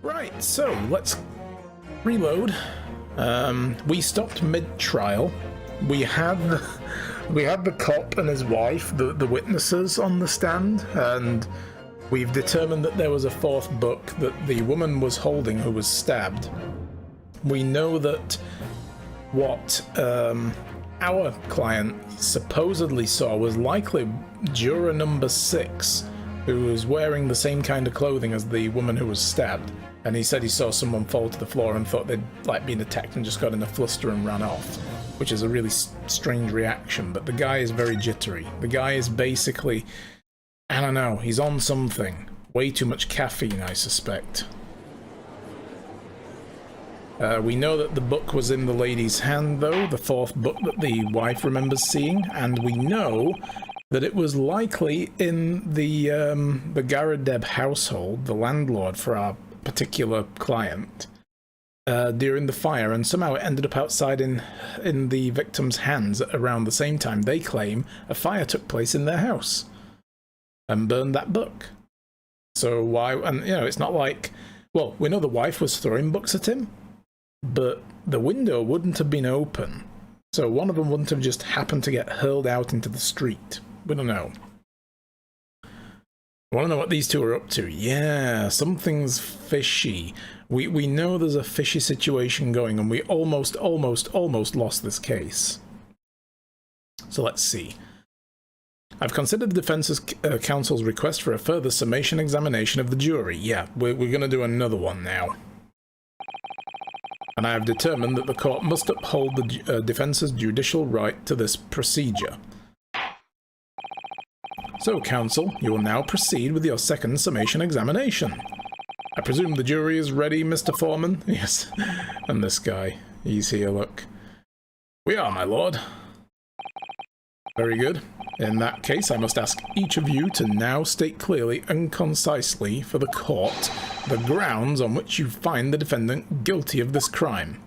Right, so let's reload. We stopped mid-trial. We had the cop and his wife, the witnesses on the stand, and we've determined that there was a fourth book that the woman was holding who was stabbed. We know that what our client supposedly saw was likely juror number 6, who was wearing the same kind of clothing as the woman who was stabbed. And he said he saw someone fall to the floor and thought they'd been attacked and just got in a fluster and ran off, which is a really strange reaction. But the guy is very jittery. The guy is basically, I don't know, he's on something. Way too much caffeine, I suspect. We know that the book was in the lady's hand, though, the fourth book that the wife remembers seeing, and we know that it was likely in the Garadeb household, the landlord for our particular client, during the fire, and somehow it ended up outside in the victim's hands around the same time. They claim a fire took place in their house and burned that book. So why, and you know, it's not like, well, we know the wife was throwing books at him, but the window wouldn't have been open, so one of them wouldn't have just happened to get hurled out into the street. We don't know. I want to know what these two are up to. Yeah, something's fishy. We know there's a fishy situation going, and we almost lost this case. So let's see. I've considered the defense counsel's request for a further summation examination of the jury. Yeah, we're going to do another one now. And I have determined that the court must uphold the defense's judicial right to this procedure. So, counsel, you will now proceed with your second summation examination. I presume the jury is ready, Mr. Foreman? Yes. And this guy, he's here, look. We are, my lord. Very good. In that case, I must ask each of you to now state clearly and concisely for the court the grounds on which you find the defendant guilty of this crime.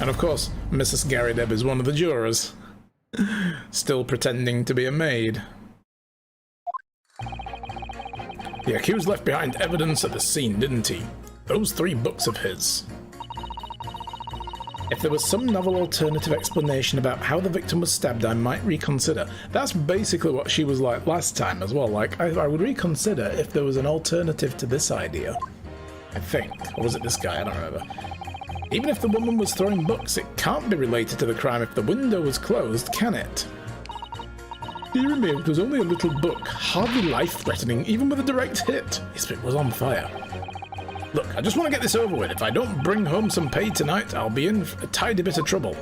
And of course, Mrs. Garadeb is one of the jurors, still pretending to be a maid. The accused left behind evidence at the scene, didn't he? Those 3 books of his. If there was some novel alternative explanation about how the victim was stabbed, I might reconsider. That's basically what she was like last time as well. Like, I would reconsider if there was an alternative to this idea. I think. Or was it this guy? I don't remember. Even if the woman was throwing books, it can't be related to the crime if the window was closed, can it? Dear me, it was only a little book, hardly life-threatening, even with a direct hit. Yes, but it was on fire. Look, I just want to get this over with. If I don't bring home some pay tonight, I'll be in a tidy bit of trouble.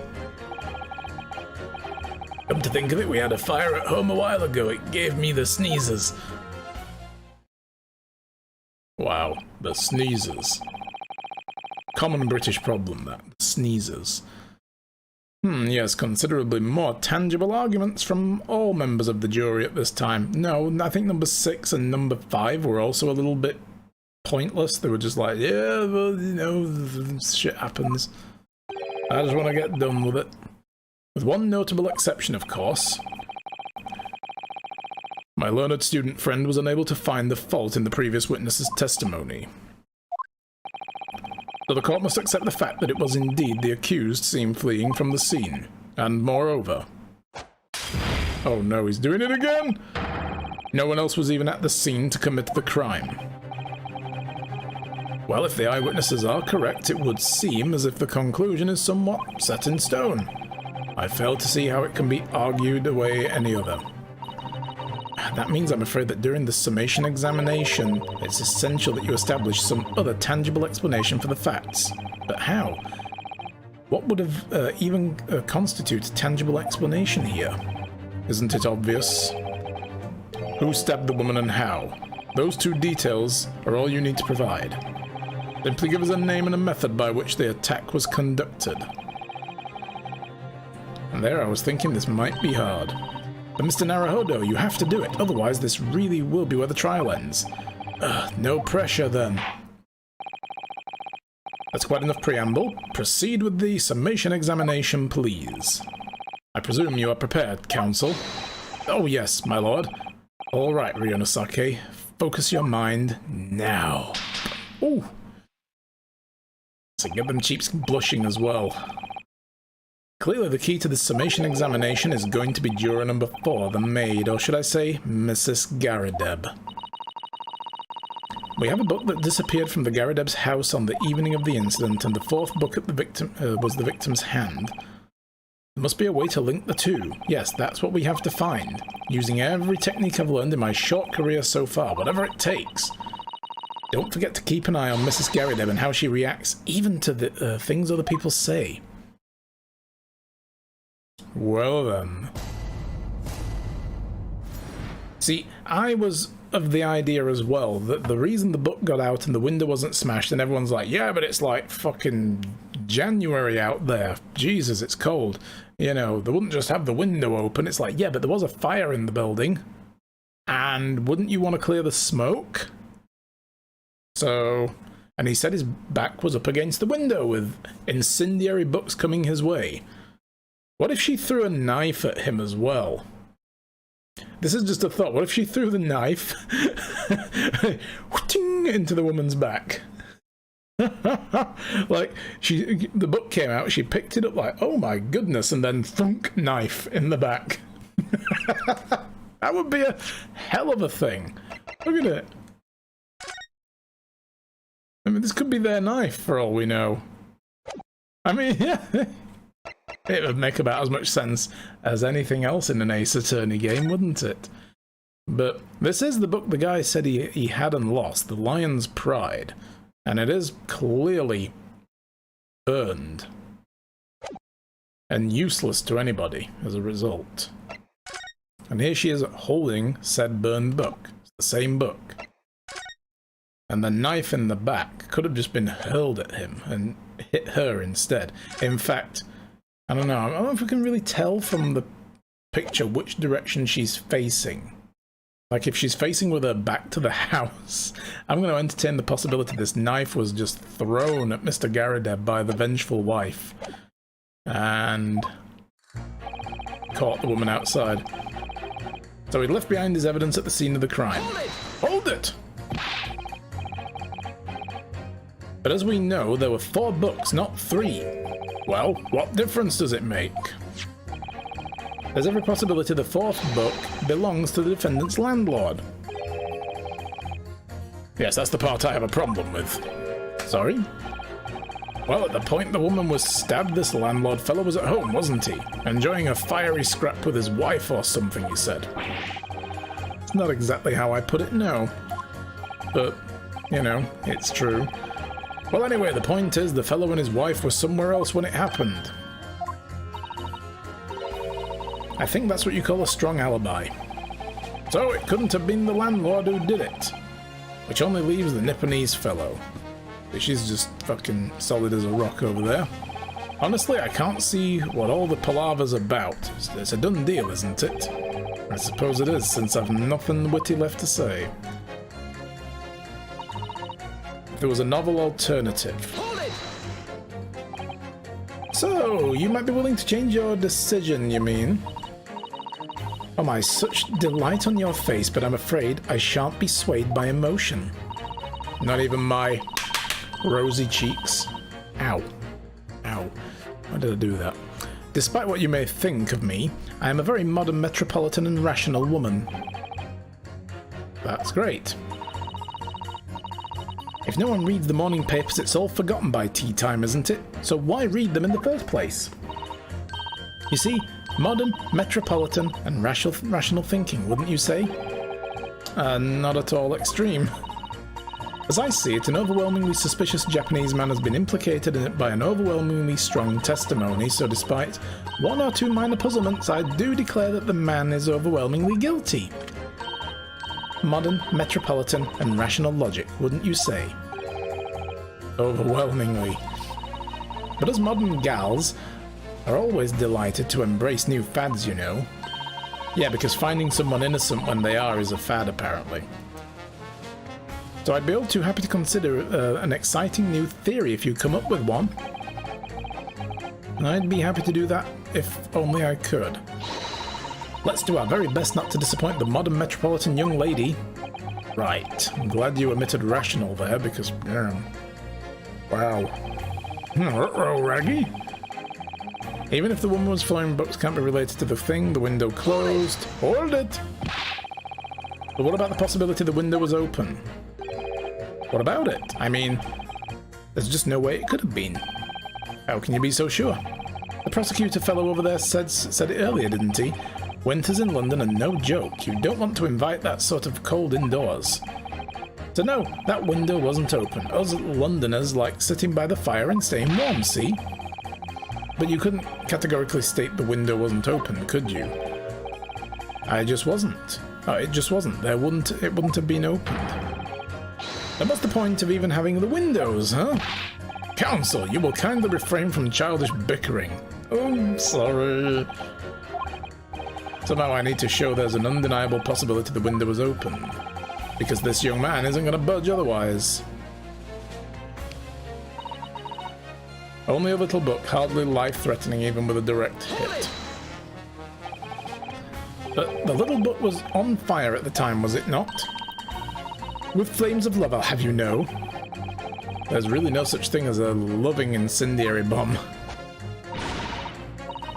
Come to think of it, we had a fire at home a while ago. It gave me the sneezes. Wow, the sneezes. Common British problem, that. Sneezes. Yes, considerably more tangible arguments from all members of the jury at this time. No, I think number 6 and number 5 were also a little bit pointless. They were just like, yeah, well, you know, shit happens. I just want to get done with it. With one notable exception, of course. My learned student friend was unable to find the fault in the previous witness's testimony. So the court must accept the fact that it was indeed the accused seen fleeing from the scene. And moreover... Oh no, he's doing it again! No one else was even at the scene to commit the crime. Well, if the eyewitnesses are correct, it would seem as if the conclusion is somewhat set in stone. I fail to see how it can be argued away any other. That means I'm afraid that during the summation examination, it's essential that you establish some other tangible explanation for the facts. But how? What would have even constitute a tangible explanation here? Isn't it obvious? Who stabbed the woman and how? Those 2 details are all you need to provide. Simply give us a name and a method by which the attack was conducted. And there I was thinking this might be hard. But Mr. Naruhodo, you have to do it, otherwise this really will be where the trial ends. No pressure then. That's quite enough preamble. Proceed with the summation examination, please. I presume you are prepared, counsel? Oh yes, my lord. Alright, Ryonosake. Focus your mind now. Ooh. So get them cheeks blushing as well. Clearly the key to the summation examination is going to be juror number 4, the maid, or should I say, Mrs. Garadeb. We have a book that disappeared from the Garadeb's house on the evening of the incident, and the 4th book at the victim was the victim's hand. There must be a way to link the two. Yes, that's what we have to find. Using every technique I've learned in my short career so far, whatever it takes. Don't forget to keep an eye on Mrs. Garadeb and how she reacts, even to the things other people say. Well then. See, I was of the idea as well that the reason the book got out and the window wasn't smashed and everyone's like, yeah, but it's like fucking January out there. Jesus, it's cold. You know, they wouldn't just have the window open. It's like, yeah, but there was a fire in the building. And wouldn't you want to clear the smoke? So, and he said his back was up against the window with incendiary books coming his way. What if she threw a knife at him as well? This is just a thought. What if she threw the knife into the woman's back? Like, the book came out, she picked it up like, oh my goodness, and then thunk, knife in the back. That would be a hell of a thing. Look at it. I mean, this could be their knife for all we know. I mean, yeah. It would make about as much sense as anything else in an Ace Attorney game, wouldn't it? But this is the book the guy said he had and lost, The Lion's Pride. And it is clearly burned. And useless to anybody as a result. And here she is holding said burned book. It's the same book. And the knife in the back could have just been hurled at him and hit her instead. In fact, I don't know if we can really tell from the picture which direction she's facing. Like, if she's facing with her back to the house, I'm going to entertain the possibility this knife was just thrown at Mr. Garadeb by the vengeful wife. And caught the woman outside. So he left behind his evidence at the scene of the crime. Hold it! But as we know, there were 4 books, not 3. Well, what difference does it make? There's every possibility the 4th book belongs to the defendant's landlord. Yes, that's the part I have a problem with. Sorry? Well, at the point the woman was stabbed, this landlord fellow was at home, wasn't he? Enjoying a fiery scrap with his wife or something, he said. It's not exactly how I put it, no. But, you know, it's true. Well, anyway, the point is the fellow and his wife were somewhere else when it happened. I think that's what you call a strong alibi. So it couldn't have been the landlord who did it. Which only leaves the Nipponese fellow. She's just fucking solid as a rock over there. Honestly, I can't see what all the palaver's about. It's a done deal, isn't it? I suppose it is, since I've nothing witty left to say. If there was a novel alternative. So, you might be willing to change your decision, you mean? Oh my, such delight on your face, but I'm afraid I shan't be swayed by emotion. Not even my rosy cheeks. Ow. Ow. Why did I do that? Despite what you may think of me, I am a very modern, metropolitan and rational woman. That's great. If no one reads the morning papers, it's all forgotten by tea time, isn't it? So why read them in the first place? You see, modern, metropolitan, and rational thinking, wouldn't you say? Not at all extreme. As I see it, an overwhelmingly suspicious Japanese man has been implicated in it by an overwhelmingly strong testimony, so despite 1 or 2 minor puzzlements, I do declare that the man is overwhelmingly guilty. Modern, metropolitan, and rational logic, wouldn't you say? Overwhelmingly. But as modern gals are always delighted to embrace new fads, you know. Yeah, because finding someone innocent when they are is a fad, apparently. So I'd be all too happy to consider an exciting new theory if you come up with one. And I'd be happy to do that if only I could. Let's do our very best not to disappoint the modern metropolitan young lady. Right. I'm glad you omitted rational there, because... wow. Uh-oh, Raggy. Even if the woman was flying books can't be related to the thing, the window closed. Hold it! But what about the possibility the window was open? What about it? I mean, there's just no way it could have been. How can you be so sure? The prosecutor fellow over there said it earlier, didn't he? Winters in London are no joke. You don't want to invite that sort of cold indoors. So no, that window wasn't open. Us Londoners like sitting by the fire and staying warm, see? But you couldn't categorically state the window wasn't open, could you? I just wasn't. Oh, it just wasn't. It wouldn't have been opened. Then what's the point of even having the windows, huh? Counsel, you will kindly refrain from childish bickering. Oh, sorry. Somehow I need to show there's an undeniable possibility the window was open. Because this young man isn't going to budge otherwise. Only a little book, hardly life-threatening even with a direct hit. But the little book was on fire at the time, was it not? With flames of love, I'll have you know. There's really no such thing as a loving incendiary bomb.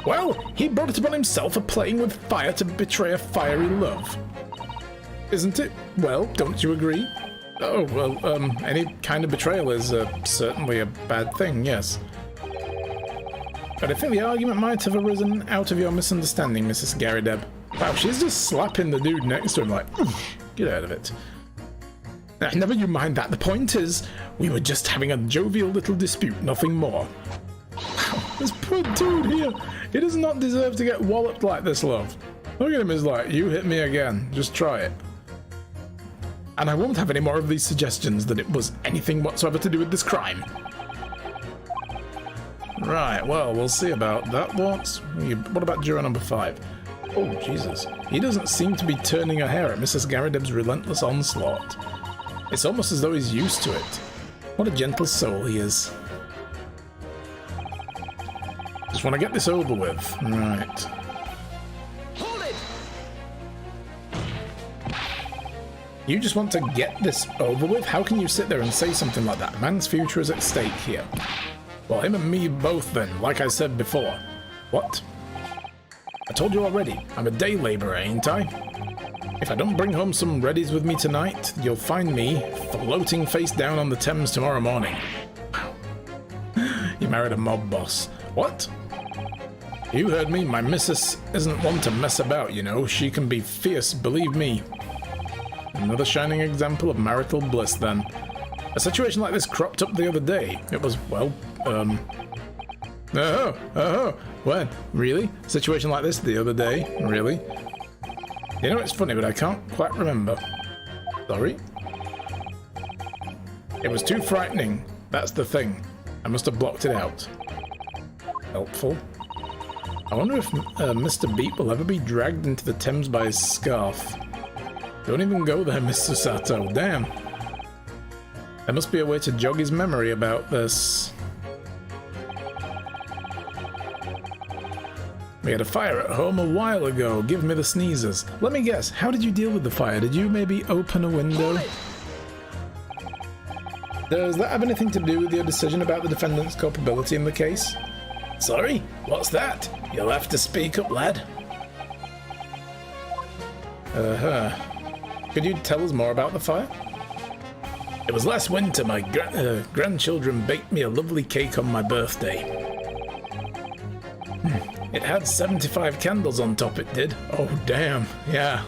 Well, he brought it upon himself for playing with fire to betray a fiery love. Isn't it? Well, don't you agree? Oh, well, any kind of betrayal is certainly a bad thing, yes. But I think the argument might have arisen out of your misunderstanding, Mrs. Garrideb. Wow, she's just slapping the dude next to him like, get out of it. Never you mind that. The point is, we were just having a jovial little dispute, nothing more. Wow, this poor dude here. He does not deserve to get walloped like this, love. Look at him, he's like, you hit me again. Just try it. And I won't have any more of these suggestions that it was anything whatsoever to do with this crime. Right, well, we'll see about that. What about juror number 5? Oh, Jesus. He doesn't seem to be turning a hair at Mrs. Garrideb's relentless onslaught. It's almost as though he's used to it. What a gentle soul he is. Just want to get this over with. Right. Hold it! You just want to get this over with? How can you sit there and say something like that? A man's future is at stake here. Well, him and me both then, like I said before. What? I told you already, I'm a day labourer, ain't I? If I don't bring home some readies with me tonight, you'll find me floating face down on the Thames tomorrow morning. Wow. You married a mob boss. What? You heard me, my missus isn't one to mess about, you know. She can be fierce, believe me. Another shining example of marital bliss, then. A situation like this cropped up the other day. It was, well, when? Really? A situation like this the other day? Really? You know, it's funny, but I can't quite remember. Sorry? It was too frightening. That's the thing. I must have blocked it out. Helpful. I wonder if Mr. Beat will ever be dragged into the Thames by his scarf. Don't even go there, Mr. Sato. Damn. There must be a way to jog his memory about this. We had a fire at home a while ago. Give me the sneezes. Let me guess, how did you deal with the fire? Did you maybe open a window? Does that have anything to do with your decision about the defendant's culpability in the case? Sorry? What's that? You'll have to speak up, lad. Could you tell us more about the fire? It was last winter. My grandchildren baked me a lovely cake on my birthday. It had 75 candles on top, it did. Oh, damn. Yeah.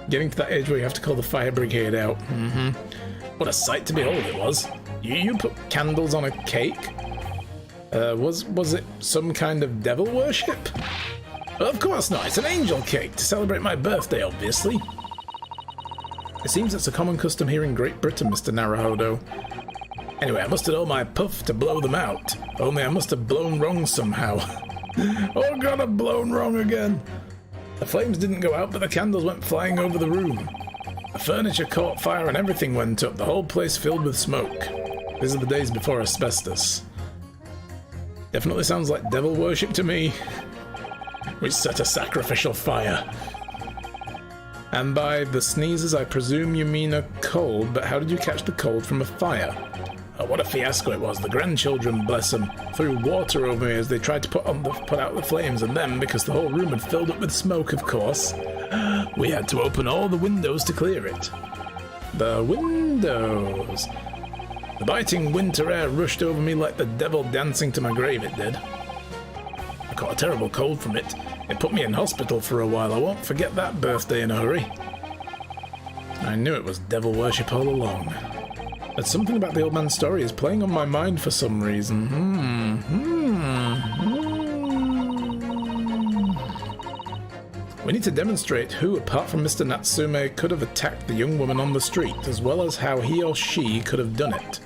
Getting to that age where you have to call the fire brigade out. What a sight to behold it was. You put candles on a cake? Was it some kind of devil worship? Of course not. It's an angel cake to celebrate my birthday, obviously. It seems it's a common custom here in Great Britain, Mr. Naruhodo. Anyway, I must have known my puff to blow them out. Only I must have blown wrong somehow. Oh god, I've blown wrong again. The flames didn't go out, but the candles went flying over the room. The furniture caught fire and everything went up, the whole place filled with smoke. These are the days before asbestos. Definitely sounds like devil worship to me. We set a sacrificial fire. And by the sneezes, I presume you mean a cold, but how did you catch the cold from a fire? Oh, what a fiasco it was. The grandchildren, bless them, threw water over me as they tried to put out the flames, and then, because the whole room had filled up with smoke, of course, we had to open all the windows to clear it. The windows. The biting winter air rushed over me like the devil dancing to my grave, it did. I caught a terrible cold from it. It put me in hospital for a while. I won't forget that birthday in a hurry. I knew it was devil worship all along. But something about the old man's story is playing on my mind for some reason. We need to demonstrate who, apart from Mr. Natsume, could have attacked the young woman on the street, as well as how he or she could have done it.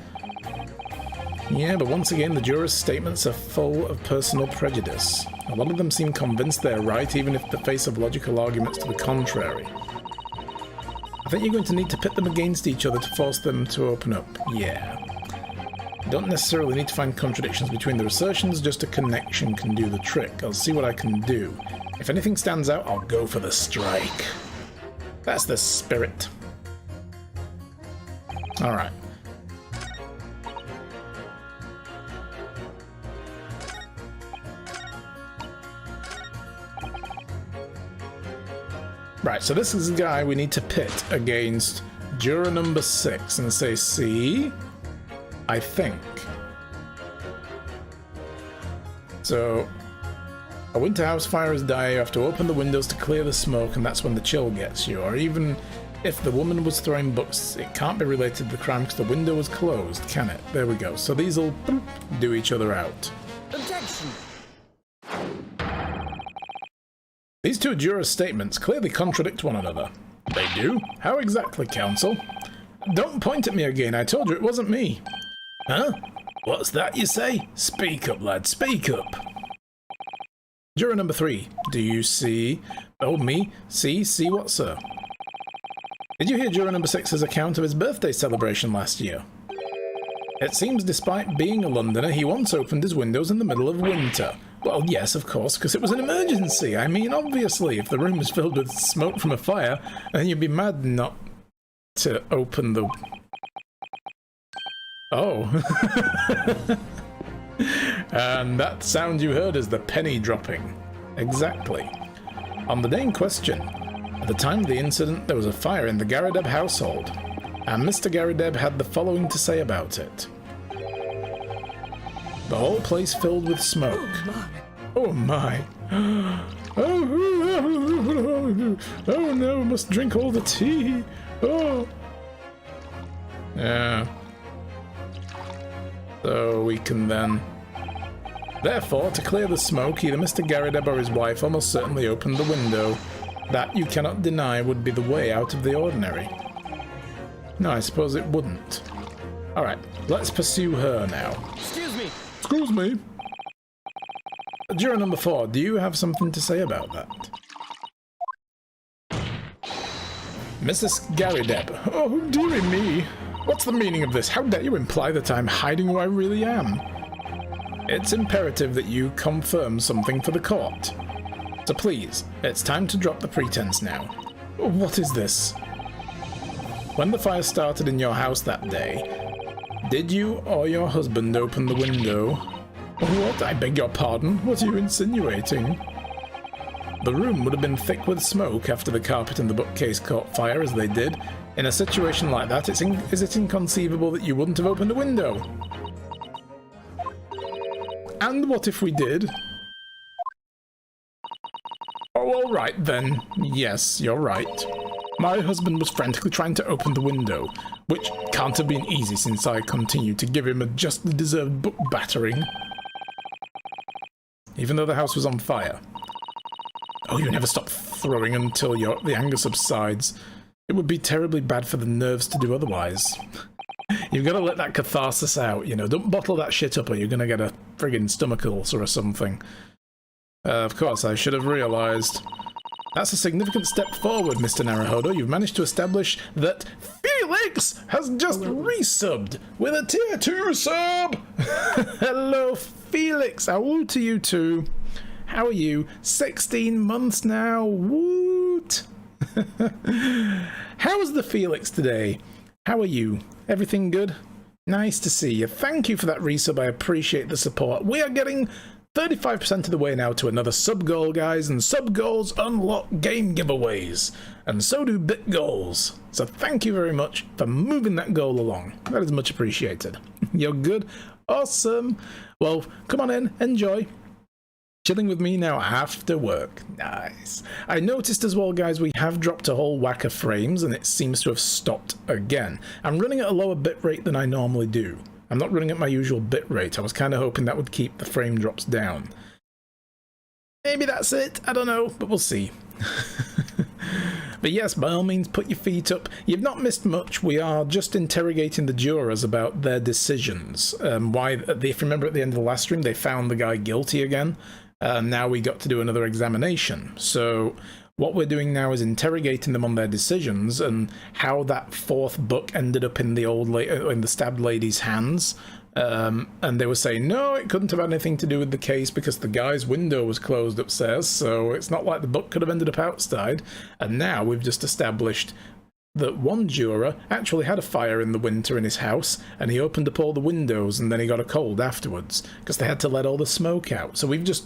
Yeah, but once again, the jurors' statements are full of personal prejudice. A lot of them seem convinced they're right, even if the face of logical arguments to the contrary. I think you're going to need to pit them against each other to force them to open up. Yeah. You don't necessarily need to find contradictions between their assertions, just a connection can do the trick. I'll see what I can do. If anything stands out, I'll go for the strike. That's the spirit. Alright. Right, so this is the guy we need to pit against juror number 6 and say, see, I think. So, a winter house fire has died, you have to open the windows to clear the smoke, and that's when the chill gets you. Or even if the woman was throwing books, it can't be related to the crime because the window was closed, can it? There we go. So these will do each other out. Objection! These two jurors' statements clearly contradict one another. They do? How exactly, counsel? Don't point at me again, I told you it wasn't me. Huh? What's that you say? Speak up, lad, speak up. Juror number 3, do you see... Oh, me? See what, sir? Did you hear juror number 6's account of his birthday celebration last year? It seems despite being a Londoner, he once opened his windows in the middle of winter. Well, yes, of course, because it was an emergency. I mean, obviously, if the room was filled with smoke from a fire, then you'd be mad not to open the... Oh. And that sound you heard is the penny dropping. Exactly. On the day in question, at the time of the incident, there was a fire in the Garadeb household, and Mr. Garadeb had the following to say about it. The whole place filled with smoke. Oh my. Oh no, must drink all the tea. Oh. Yeah. So we can then... Therefore, to clear the smoke, either Mr. Garadeb or his wife almost certainly opened the window. That, you cannot deny, would be the way out of the ordinary. No, I suppose it wouldn't. Alright, let's pursue her now. Excuse me! Excuse me? Juror number 4, do you have something to say about that? Mrs. Garadeb. Oh, dearie me. What's the meaning of this? How dare you imply that I'm hiding who I really am? It's imperative that you confirm something for the court. So please, it's time to drop the pretense now. What is this? When the fire started in your house that day, did you or your husband open the window? What? I beg your pardon? What are you insinuating? The room would have been thick with smoke after the carpet and the bookcase caught fire as they did. In a situation like that, is it inconceivable that you wouldn't have opened a window? And what if we did? Oh, all right then. Yes, you're right. My husband was frantically trying to open the window, which can't have been easy since I continued to give him a justly deserved book battering. Even though the house was on fire. Oh, you never stop throwing until the anger subsides. It would be terribly bad for the nerves to do otherwise. You've got to let that catharsis out, you know. Don't bottle that shit up or you're going to get a friggin' stomach ulcer or something. Of course, I should have realised. That's a significant step forward, Mr. Naruhodo. You've managed to establish that Felix has just resubbed with a tier 2 sub! Hello, Felix. How to you too? How are you? 16 months now. Woot! How was the Felix today? How are you? Everything good? Nice to see you. Thank you for that resub. I appreciate the support. We are getting 35% of the way now to another sub goal, guys, and sub goals unlock game giveaways, and so do bit goals. So thank you very much for moving that goal along. That is much appreciated. You're good? Awesome. Well, come on in, enjoy. Chilling with me now after work. Nice. I noticed as well, guys, we have dropped a whole whack of frames and it seems to have stopped again. I'm running at a lower bitrate than I normally do. I'm not running at my usual bitrate. I was kind of hoping that would keep the frame drops down. Maybe that's it. I don't know, but we'll see. But yes, by all means, put your feet up. You've not missed much. We are just interrogating the jurors about their decisions. Why, if you remember at the end of the last stream, they found the guy guilty again. Now we got to do another examination. So what we're doing now is interrogating them on their decisions and how that fourth book ended up in the in the stabbed lady's hands. And they were saying, no, it couldn't have had anything to do with the case because the guy's window was closed upstairs, so it's not like the book could have ended up outside. And now we've just established that one juror actually had a fire in the winter in his house, and he opened up all the windows and then he got a cold afterwards because they had to let all the smoke out. So we've just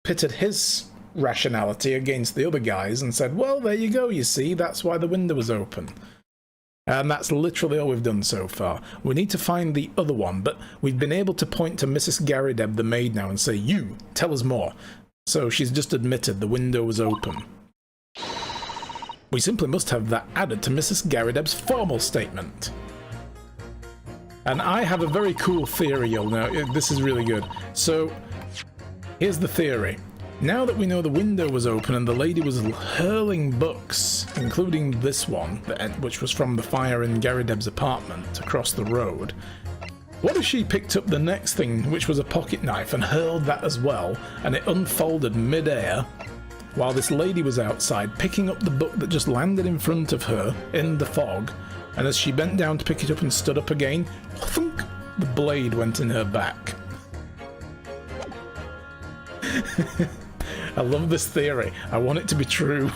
pitted his rationality against the other guys and said, well, there you go, you see, that's why the window was open. And that's literally all we've done so far. We need to find the other one, but we've been able to point to Mrs. Garrideb, the maid, now and say, you, tell us more. So she's just admitted the window was open. We simply must have that added to Mrs. Garrideb's formal statement. And I have a very cool theory, you'll know. This is really good. So, here's the theory. Now that we know the window was open and the lady was hurling books, including this one, which was from the fire in Garrideb's apartment across the road, what if she picked up the next thing, which was a pocket knife, and hurled that as well, and it unfolded mid-air while this lady was outside picking up the book that just landed in front of her in the fog, and as she bent down to pick it up and stood up again, thunk, the blade went in her back. I love this theory. I want it to be true.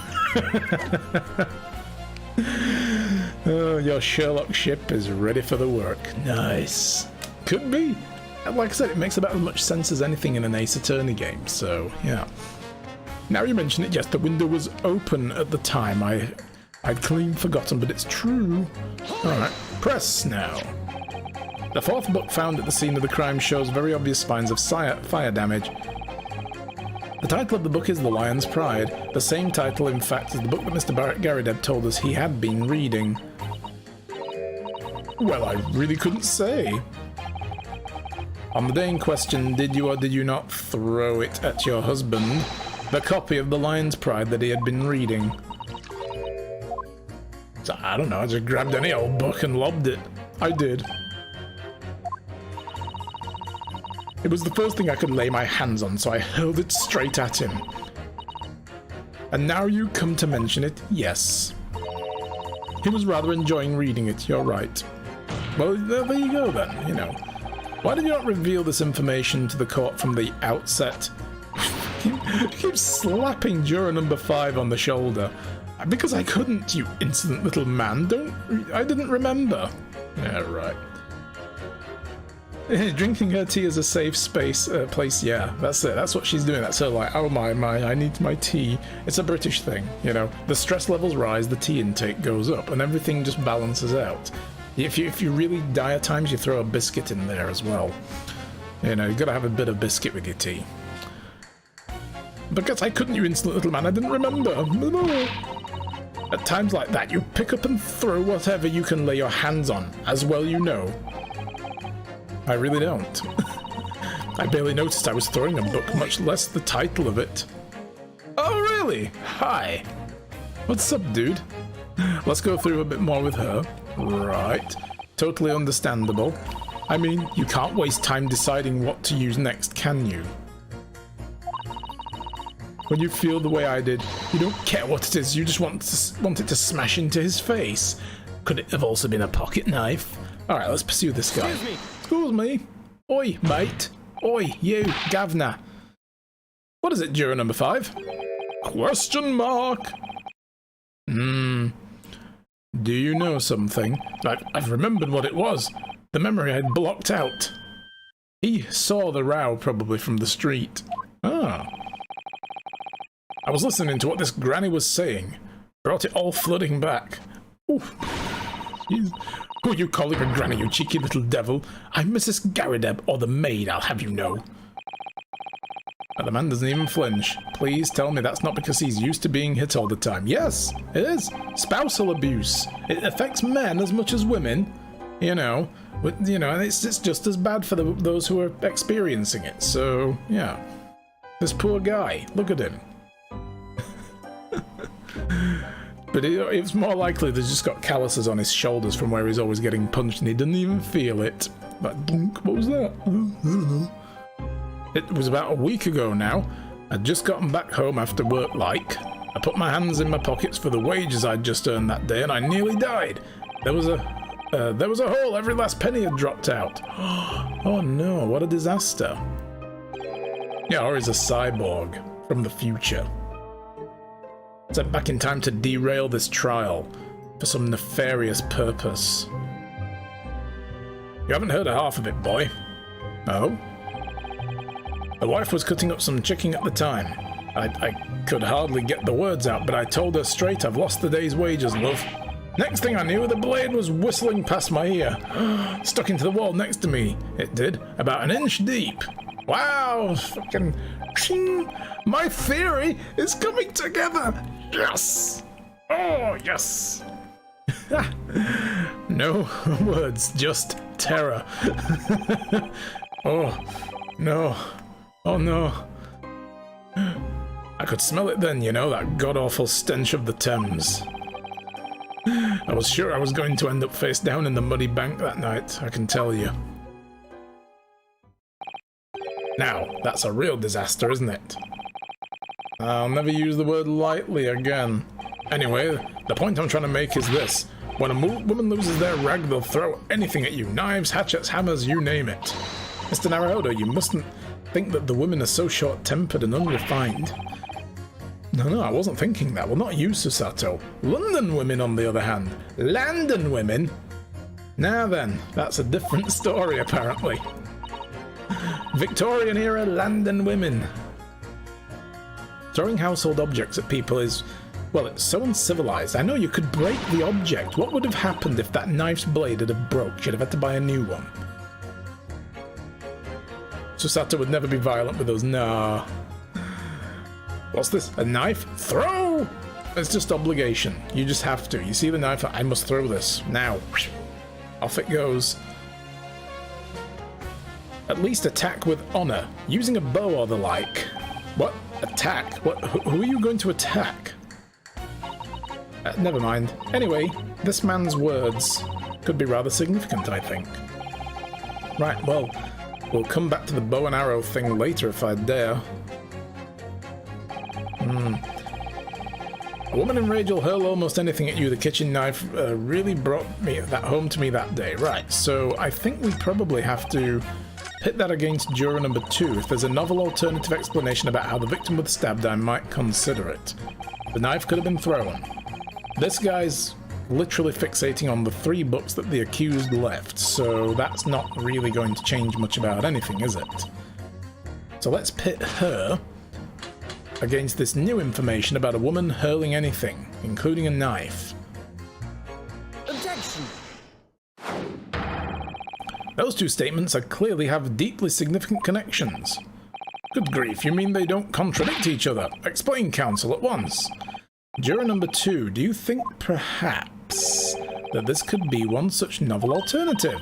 Oh, your Sherlock ship is ready for the work. Nice. Could be. Like I said, it makes about as much sense as anything in an Ace Attorney game, so yeah. Now you mention it, yes, the window was open at the time. I'd clean forgotten, but it's true. Alright, press now. The fourth book found at the scene of the crime shows very obvious signs of fire damage. The title of the book is The Lion's Pride, the same title, in fact, as the book that Mr. Garrideb told us he had been reading. Well, I really couldn't say. On the day in question, did you or did you not throw it at your husband? The copy of The Lion's Pride that he had been reading. So, I don't know, I just grabbed any old book and lobbed it. I did. It was the first thing I could lay my hands on, so I hurled it straight at him. And now you come to mention it, yes. He was rather enjoying reading it, you're right. Well, there you go then, you know. Why did you not reveal this information to the court from the outset? You keep slapping juror number 5 on the shoulder. Because I couldn't, you insolent little man. I didn't remember. Yeah, right. Drinking her tea is a safe place, yeah, that's it. That's what she's doing. That's her like, oh my, I need my tea. It's a British thing, you know. The stress levels rise, the tea intake goes up, and everything just balances out. If you really die at times, you throw a biscuit in there as well. You know, you've got to have a bit of biscuit with your tea. Because I couldn't, you insolent little man, I didn't remember. At times like that, you pick up and throw whatever you can lay your hands on, as well you know. I really don't. I barely noticed I was throwing a book, much less the title of it. Oh, really? Hi. What's up, dude? Let's go through a bit more with her. Right. Totally understandable. I mean, you can't waste time deciding what to use next, can you? When you feel the way I did, you don't care what it is, you just want it to smash into his face. Could it have also been a pocket knife? Alright, let's pursue this guy. Excuse me. Oi, mate. Oi, you, Gavner. What is it, juror number 5? Question mark. Do you know something? I've remembered what it was. The memory I'd blocked out. He saw the row probably from the street. Ah. I was listening to what this granny was saying. Brought it all flooding back. Ooh. Who are you calling a granny, you cheeky little devil? I'm Mrs. Garrideb, or the maid, I'll have you know. But the man doesn't even flinch. Please tell me that's not because he's used to being hit all the time. Yes, it is. Spousal abuse. It affects men as much as women. You know, and it's just as bad for those who are experiencing it. So, yeah. This poor guy, look at him. But it's more likely they've just got calluses on his shoulders from where he's always getting punched and he doesn't even feel it. Like, what was that? I don't know. It was about a week ago now. I'd just gotten back home after work I put my hands in my pockets for the wages I'd just earned that day and I nearly died. There was a hole, every last penny had dropped out. Oh no, what a disaster. Yeah, or he's a cyborg from the future. Sent back in time to derail this trial for some nefarious purpose. You haven't heard of half of it, boy. Oh? The wife was cutting up some chicken at the time. I could hardly get the words out, but I told her straight I've lost the day's wages, love. Next thing I knew, the blade was whistling past my ear. Stuck into the wall next to me, it did, about an inch deep. Wow, fucking... My theory is coming together! Yes! Oh, yes! No words, just terror. Oh, no. Oh, no. I could smell it then, that god-awful stench of the Thames. I was sure I was going to end up face down in the muddy bank that night, I can tell you. Now, that's a real disaster, isn't it? I'll never use the word lightly again. Anyway, the point I'm trying to make is this. When a woman loses their rag, they'll throw anything at you. Knives, hatchets, hammers, you name it. Mr. Naruhodo, you mustn't think that the women are so short-tempered and unrefined. No, I wasn't thinking that. Well, not you, Susato. London women, on the other hand. London women? Now then, that's a different story, apparently. Victorian-era London women. Throwing household objects at people is... well, it's so uncivilized. I know you could break the object. What would have happened if that knife's blade had have broke? You'd have had to buy a new one. Susato would never be violent with us. Nah. What's this? A knife? Throw! It's just obligation. You just have to. You see the knife? I must throw this. Now. Off it goes. At least attack with honor. Using a bow or the like. What? Attack? What? Who are you going to attack? Never mind. Anyway, this man's words could be rather significant, I think. Right, well, we'll come back to the bow and arrow thing later if I dare. A woman in rage will hurl almost anything at you. The kitchen knife really brought that home to me that day. Right, so I think we probably have to pit that against juror number 2. If there's a novel alternative explanation about how the victim was stabbed, I might consider it. The knife could have been thrown. This guy's literally fixating on the 3 books that the accused left, so that's not really going to change much about anything, is it? So let's pit her against this new information about a woman hurling anything, including a knife. Objection! Those 2 statements clearly have deeply significant connections. Good grief, you mean they don't contradict each other? Explain, counsel, at once. Juror number 2, do you think perhaps that this could be one such novel alternative?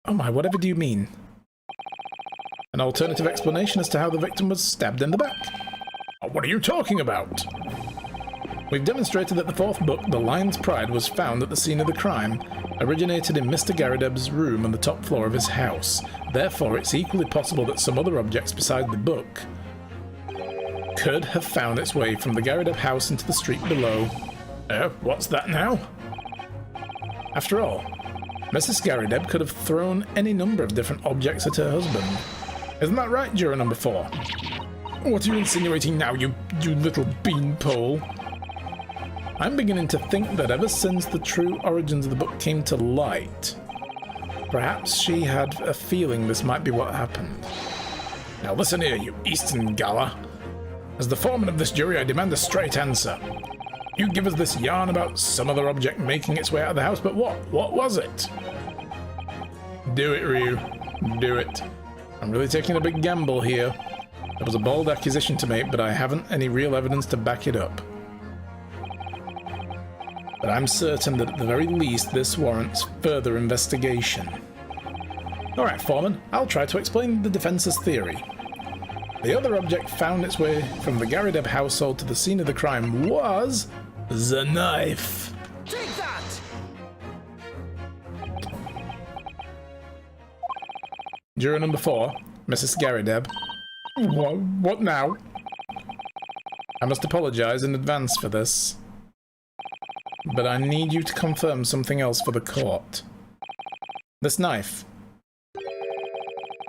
Oh my, whatever do you mean? An alternative explanation as to how the victim was stabbed in the back. What are you talking about? We've demonstrated that the 4th book, The Lion's Pride, was found at the scene of the crime, originated in Mr. Garrideb's room on the top floor of his house. Therefore, it's equally possible that some other objects beside the book could have found its way from the Garrideb house into the street below. What's that now? After all, Mrs. Garrideb could have thrown any number of different objects at her husband. Isn't that right, juror number 4? What are you insinuating now, you little beanpole? I'm beginning to think that ever since the true origins of the book came to light, perhaps she had a feeling this might be what happened. Now listen here, you Eastern Gala. As the foreman of this jury, I demand a straight answer. You give us this yarn about some other object making its way out of the house, but what? What was it? Do it, Ryu. Do it. I'm really taking a big gamble here. That was a bold accusation to make, but I haven't any real evidence to back it up. But I'm certain that at the very least this warrants further investigation. Alright, Foreman, I'll try to explain the defense's theory. The other object found its way from the Garideb household to the scene of the crime was the knife. Take that! Juror number 4, Mrs. Garideb. What now? I must apologize in advance for this, but I need you to confirm something else for the court. This knife.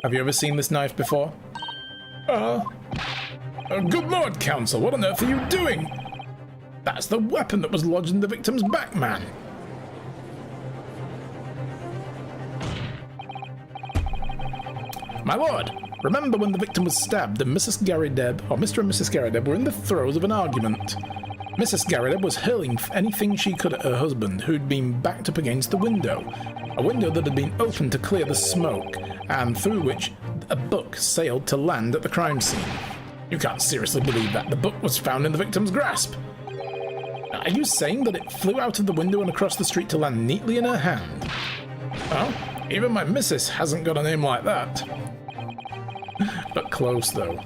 Have you ever seen this knife before? Good lord, counsel, what on earth are you doing? That's the weapon that was lodged in the victim's back, man. My lord, remember when the victim was stabbed and Mrs. Garideb, or Mr. and Mrs. Garideb, were in the throes of an argument. Mrs. Garideb was hurling anything she could at her husband, who'd been backed up against the window. A window that had been opened to clear the smoke, and through which a book sailed to land at the crime scene. You can't seriously believe that. The book was found in the victim's grasp. Are you saying that it flew out of the window and across the street to land neatly in her hand? Well, even my missus hasn't got a name like that. But close, though.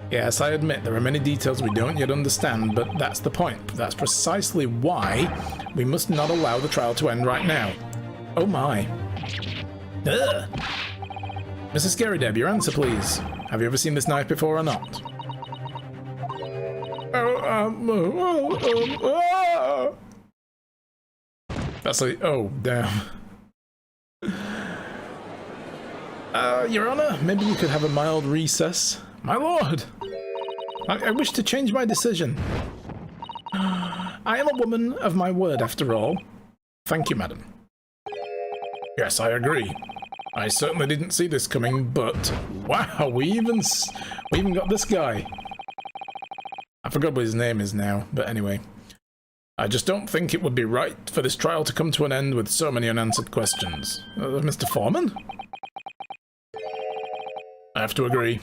Yes, I admit there are many details we don't yet understand, but that's the point. That's precisely why we must not allow the trial to end right now. Oh my. Ugh. Mrs. Garideb, your answer, please. Have you ever seen this knife before or not? That's like, oh, damn. Your Honor, maybe you could have a mild recess. My lord! I wish to change my decision. I am a woman of my word, after all. Thank you, madam. Yes, I agree. I certainly didn't see this coming, but wow, we even got this guy. I forgot what his name is now, but anyway. I just don't think it would be right for this trial to come to an end with so many unanswered questions. Mr. Foreman? I have to agree.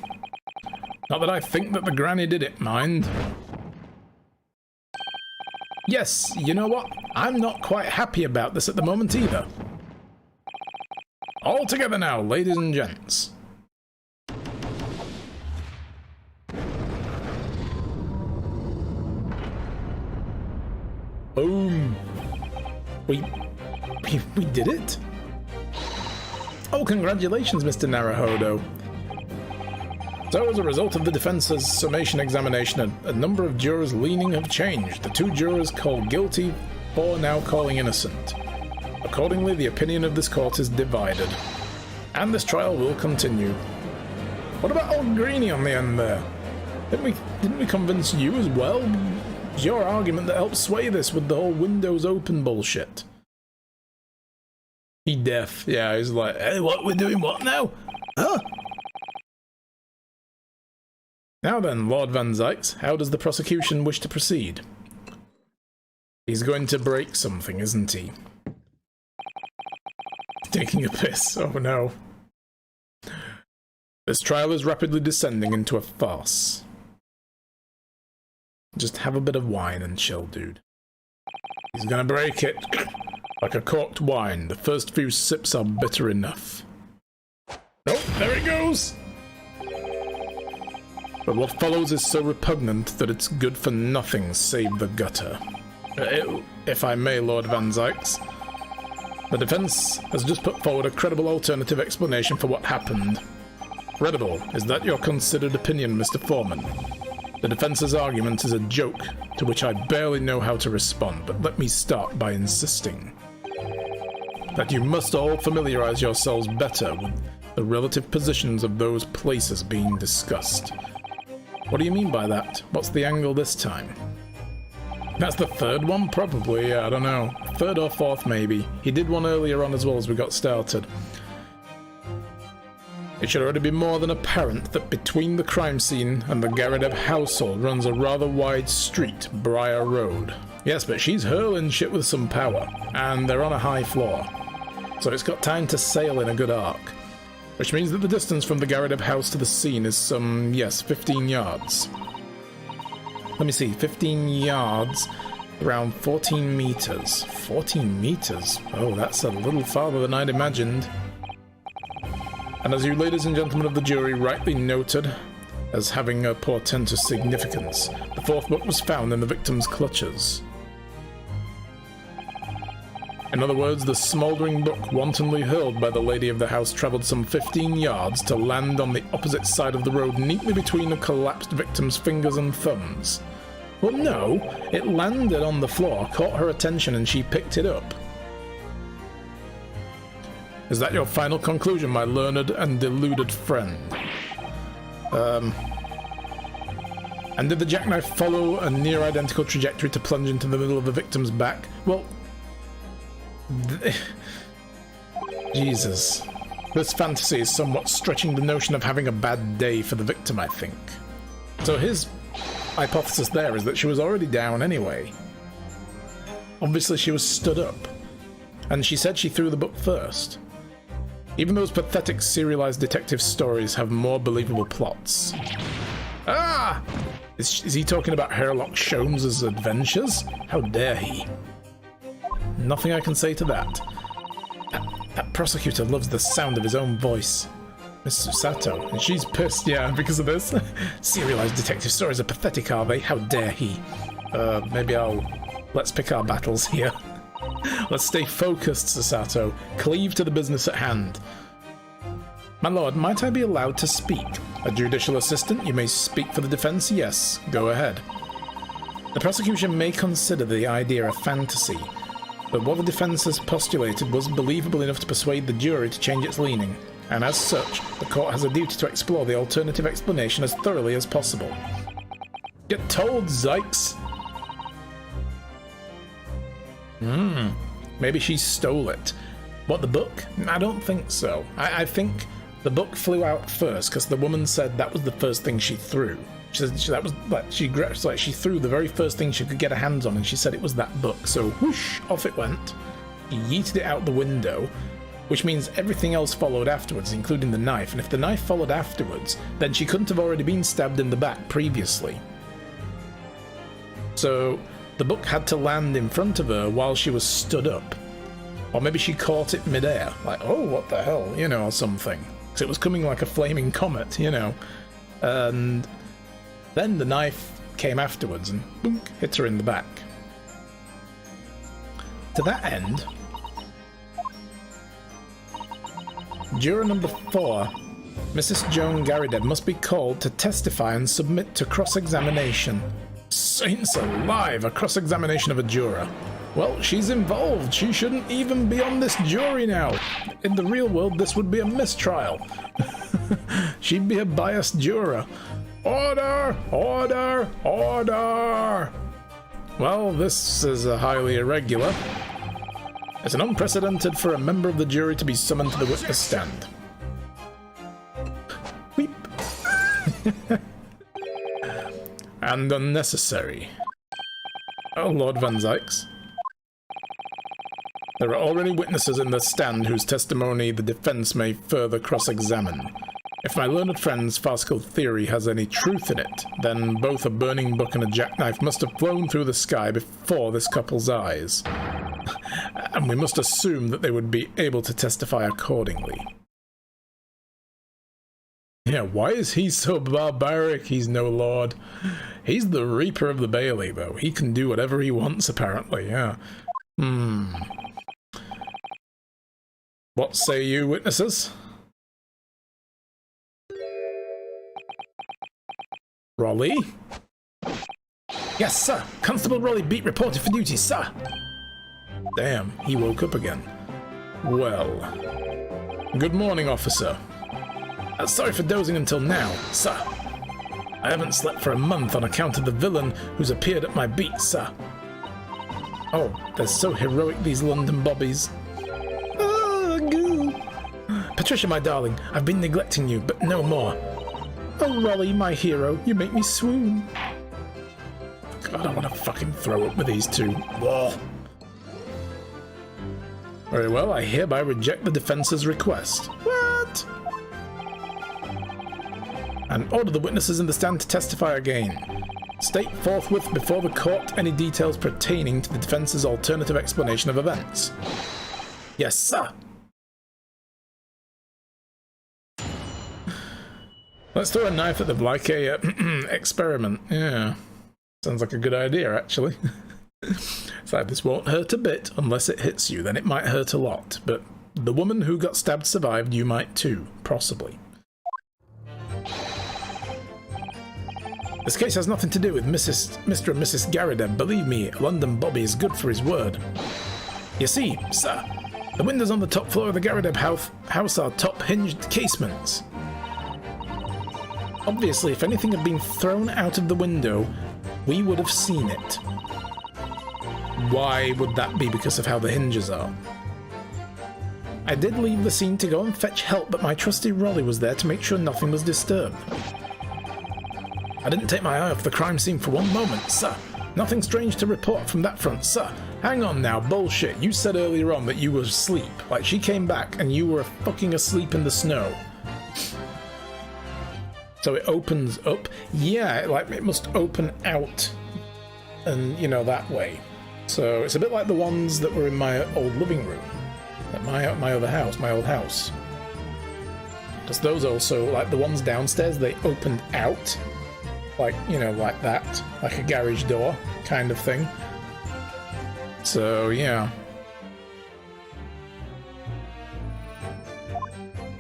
Not that I think that the granny did it, mind. Yes, you know what? I'm not quite happy about this at the moment either. All together now, ladies and gents. Boom. We did it? Oh, congratulations, Mr. Naruhodo. So, as a result of the defense's summation examination, a number of jurors leaning have changed. The 2 jurors called guilty, 4 now calling innocent. Accordingly, the opinion of this court is divided. And this trial will continue. What about old Greenie on the end there? Didn't we convince you as well? It's your argument that helped sway this with the whole windows open bullshit. He deaf. Yeah, he's like, hey, what, we're doing what now? Huh? Now then, Lord Van Zykes, how does the prosecution wish to proceed? He's going to break something, isn't he? Taking a piss, oh no. This trial is rapidly descending into a farce. Just have a bit of wine and chill, dude. He's gonna break it. Like a corked wine, the first few sips are bitter enough. Oh, there it goes! But what follows is so repugnant that it's good for nothing save the gutter. If I may, Lord Van Zykes. The defense has just put forward a credible alternative explanation for what happened. Credible? Is that your considered opinion, Mr. Foreman? The defense's argument is a joke to which I barely know how to respond, but let me start by insisting that you must all familiarize yourselves better with the relative positions of those places being discussed. What do you mean by that? What's the angle this time? That's the third one? Probably, yeah, I don't know. Third or fourth, maybe. He did one earlier on as well as we got started. It should already be more than apparent that between the crime scene and the Garadeb household runs a rather wide street, Briar Road. Yes, but she's hurling shit with some power, and they're on a high floor. So it's got time to sail in a good arc. Which means that the distance from the Garadeb house to the scene is some, yes, 15 yards. Let me see, 15 yards, around 14 meters. 14 meters? Oh, that's a little farther than I'd imagined. And as you ladies and gentlemen of the jury rightly noted as having a portentous significance, the fourth book was found in the victim's clutches. In other words, the smouldering book wantonly hurled by the lady of the house travelled some 15 yards to land on the opposite side of the road neatly between the collapsed victim's fingers and thumbs. Well, no, it landed on the floor, caught her attention, and she picked it up. Is that your final conclusion, my learned and deluded friend? And did the jackknife follow a near-identical trajectory to plunge into the middle of the victim's back? Well... Jesus. This fantasy is somewhat stretching the notion of having a bad day for the victim, I think. So his hypothesis there is that she was already down anyway. Obviously she was stood up. And she said she threw the book first. Even those pathetic serialized detective stories have more believable plots. Ah! Is he talking about Herlock Sholmes' adventures? How dare he? Nothing I can say to that. That prosecutor loves the sound of his own voice. Miss Susato, and she's pissed, yeah, because of this. Serialized detective stories are pathetic, are they? How dare he? Let's pick our battles here. Let's stay focused, Susato. Cleave to the business at hand. My lord, might I be allowed to speak? A judicial assistant, you may speak for the defense, yes. Go ahead. The prosecution may consider the idea a fantasy, but what the defense has postulated was believable enough to persuade the jury to change its leaning, and as such, the court has a duty to explore the alternative explanation as thoroughly as possible. Get told, Zykes! Maybe she stole it. What, the book? I don't think so. I think the book flew out first because the woman said that was the first thing she threw. She said that was like she threw the very first thing she could get her hands on, and she said it was that book. So whoosh, off it went. She yeeted it out the window, which means everything else followed afterwards, including the knife. And if the knife followed afterwards, then she couldn't have already been stabbed in the back previously. So the book had to land in front of her while she was stood up. Or maybe she caught it midair, like, oh, what the hell, you know, or something. Because it was coming like a flaming comet, you know. And then the knife came afterwards and boom, hit her in the back. To that end, juror number 4, Mrs. Joan Garadeb, must be called to testify and submit to cross-examination. Saints alive, a cross-examination of a juror. Well, she's involved. She shouldn't even be on this jury now. In the real world, this would be a mistrial. She'd be a biased juror. Order! Order! Order! Well, this is highly irregular. It's an unprecedented for a member of the jury to be summoned to the witness stand. Weep. And unnecessary. Oh, Lord Van Zykes. There are already witnesses in the stand whose testimony the defense may further cross-examine. If my learned friend's farcical theory has any truth in it, then both a burning book and a jackknife must have flown through the sky before this couple's eyes. And we must assume that they would be able to testify accordingly. Yeah, why is he so barbaric? He's no lord. He's the Reaper of the Bailey, though. He can do whatever he wants, apparently, yeah. What say you, witnesses? Raleigh? Yes, sir. Constable Raleigh beat reported for duty, sir. Damn, he woke up again. Well. Good morning, officer. Sorry for dozing until now, sir. I haven't slept for a month on account of the villain who's appeared at my beat, sir. Oh, they're so heroic, these London bobbies. Goo. Patricia, my darling, I've been neglecting you, but no more. Oh, Rolly, my hero, you make me swoon. God, I want to fucking throw up with these two. Ugh. Very well, I hereby reject the defense's request. What? And order the witnesses in the stand to testify again. State forthwith before the court any details pertaining to the defense's alternative explanation of events. Yes, sir. Let's throw a knife at them like a experiment. Yeah. Sounds like a good idea, actually. It's like, this won't hurt a bit unless it hits you, then it might hurt a lot. But the woman who got stabbed survived, you might too, possibly. This case has nothing to do with Mr. and Mrs. Garrideb. Believe me, a London Bobby is good for his word. You see, sir, the windows on the top floor of the Garrideb house are top-hinged casements. Obviously, if anything had been thrown out of the window, we would have seen it. Why would that be? Because of how the hinges are. I did leave the scene to go and fetch help, but my trusty Rolly was there to make sure nothing was disturbed. I didn't take my eye off the crime scene for one moment, sir. Nothing strange to report from that front, sir. Hang on now, bullshit. You said earlier on that you were asleep. Like, she came back and you were fucking asleep in the snow. So it opens up. Yeah, like, it must open out and, you know, that way. So it's a bit like the ones that were in my old living room. At my other house, my old house. Because those also, like the ones downstairs, they opened out. Like, you know, like that. Like a garage door kind of thing. So, yeah.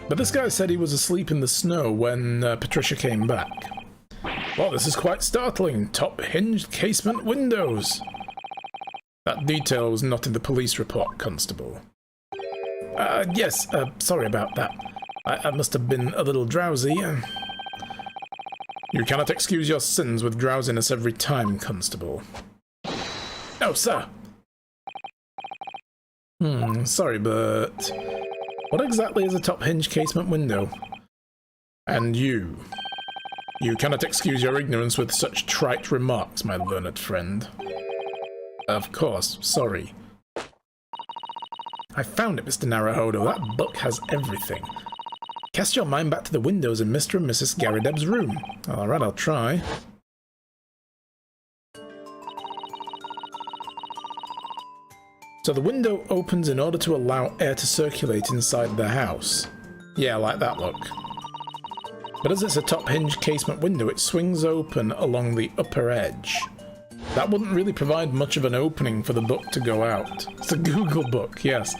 But this guy said he was asleep in the snow when Patricia came back. Well, this is quite startling. Top hinged casement windows. That detail was not in the police report, Constable. Yes, sorry about that. I must have been a little drowsy. You cannot excuse your sins with drowsiness every time, Constable. No, sir. Sorry, but... what exactly is a top-hinge casement window? And you? You cannot excuse your ignorance with such trite remarks, my learned friend. Of course, sorry. I found it, Mr. Naruhodo. That book has everything. Cast your mind back to the windows in Mr. and Mrs. Garrideb's room. Alright, I'll try. So the window opens in order to allow air to circulate inside the house. Yeah, like that, look. But as it's a top-hinge casement window, it swings open along the upper edge. That wouldn't really provide much of an opening for the book to go out. It's a Google book, yes.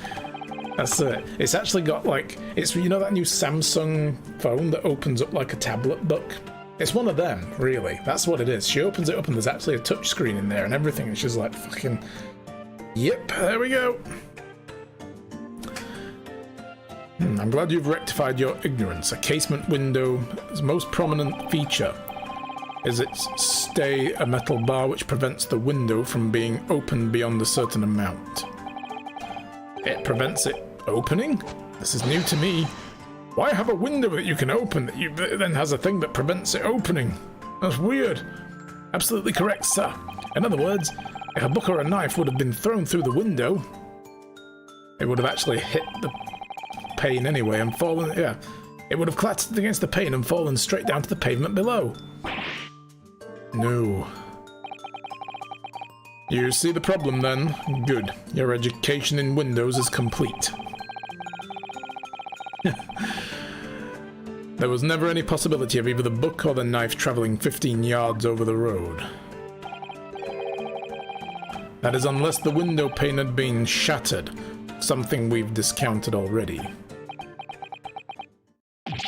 That's it. It's actually got like, it's, you know that new Samsung phone that opens up like a tablet book? It's one of them, really. That's what it is. She opens it up and there's actually a touch screen in there and everything. And she's like, fucking, yep, there we go. I'm glad you've rectified your ignorance. A casement window's most prominent feature is its stay a metal bar which prevents the window from being opened beyond a certain amount. It prevents it opening? This is new to me. Why have a window that you can open that then has a thing that prevents it opening? That's weird. Absolutely correct, sir. In other words, if a book or a knife would have been thrown through the window, it would have actually hit the pane anyway and fallen, yeah. It would have clattered against the pane and fallen straight down to the pavement below. No. You see the problem then? Good. Your education in Windows is complete. There was never any possibility of either the book or the knife traveling 15 yards over the road. That is unless the window pane had been shattered, something we've discounted already.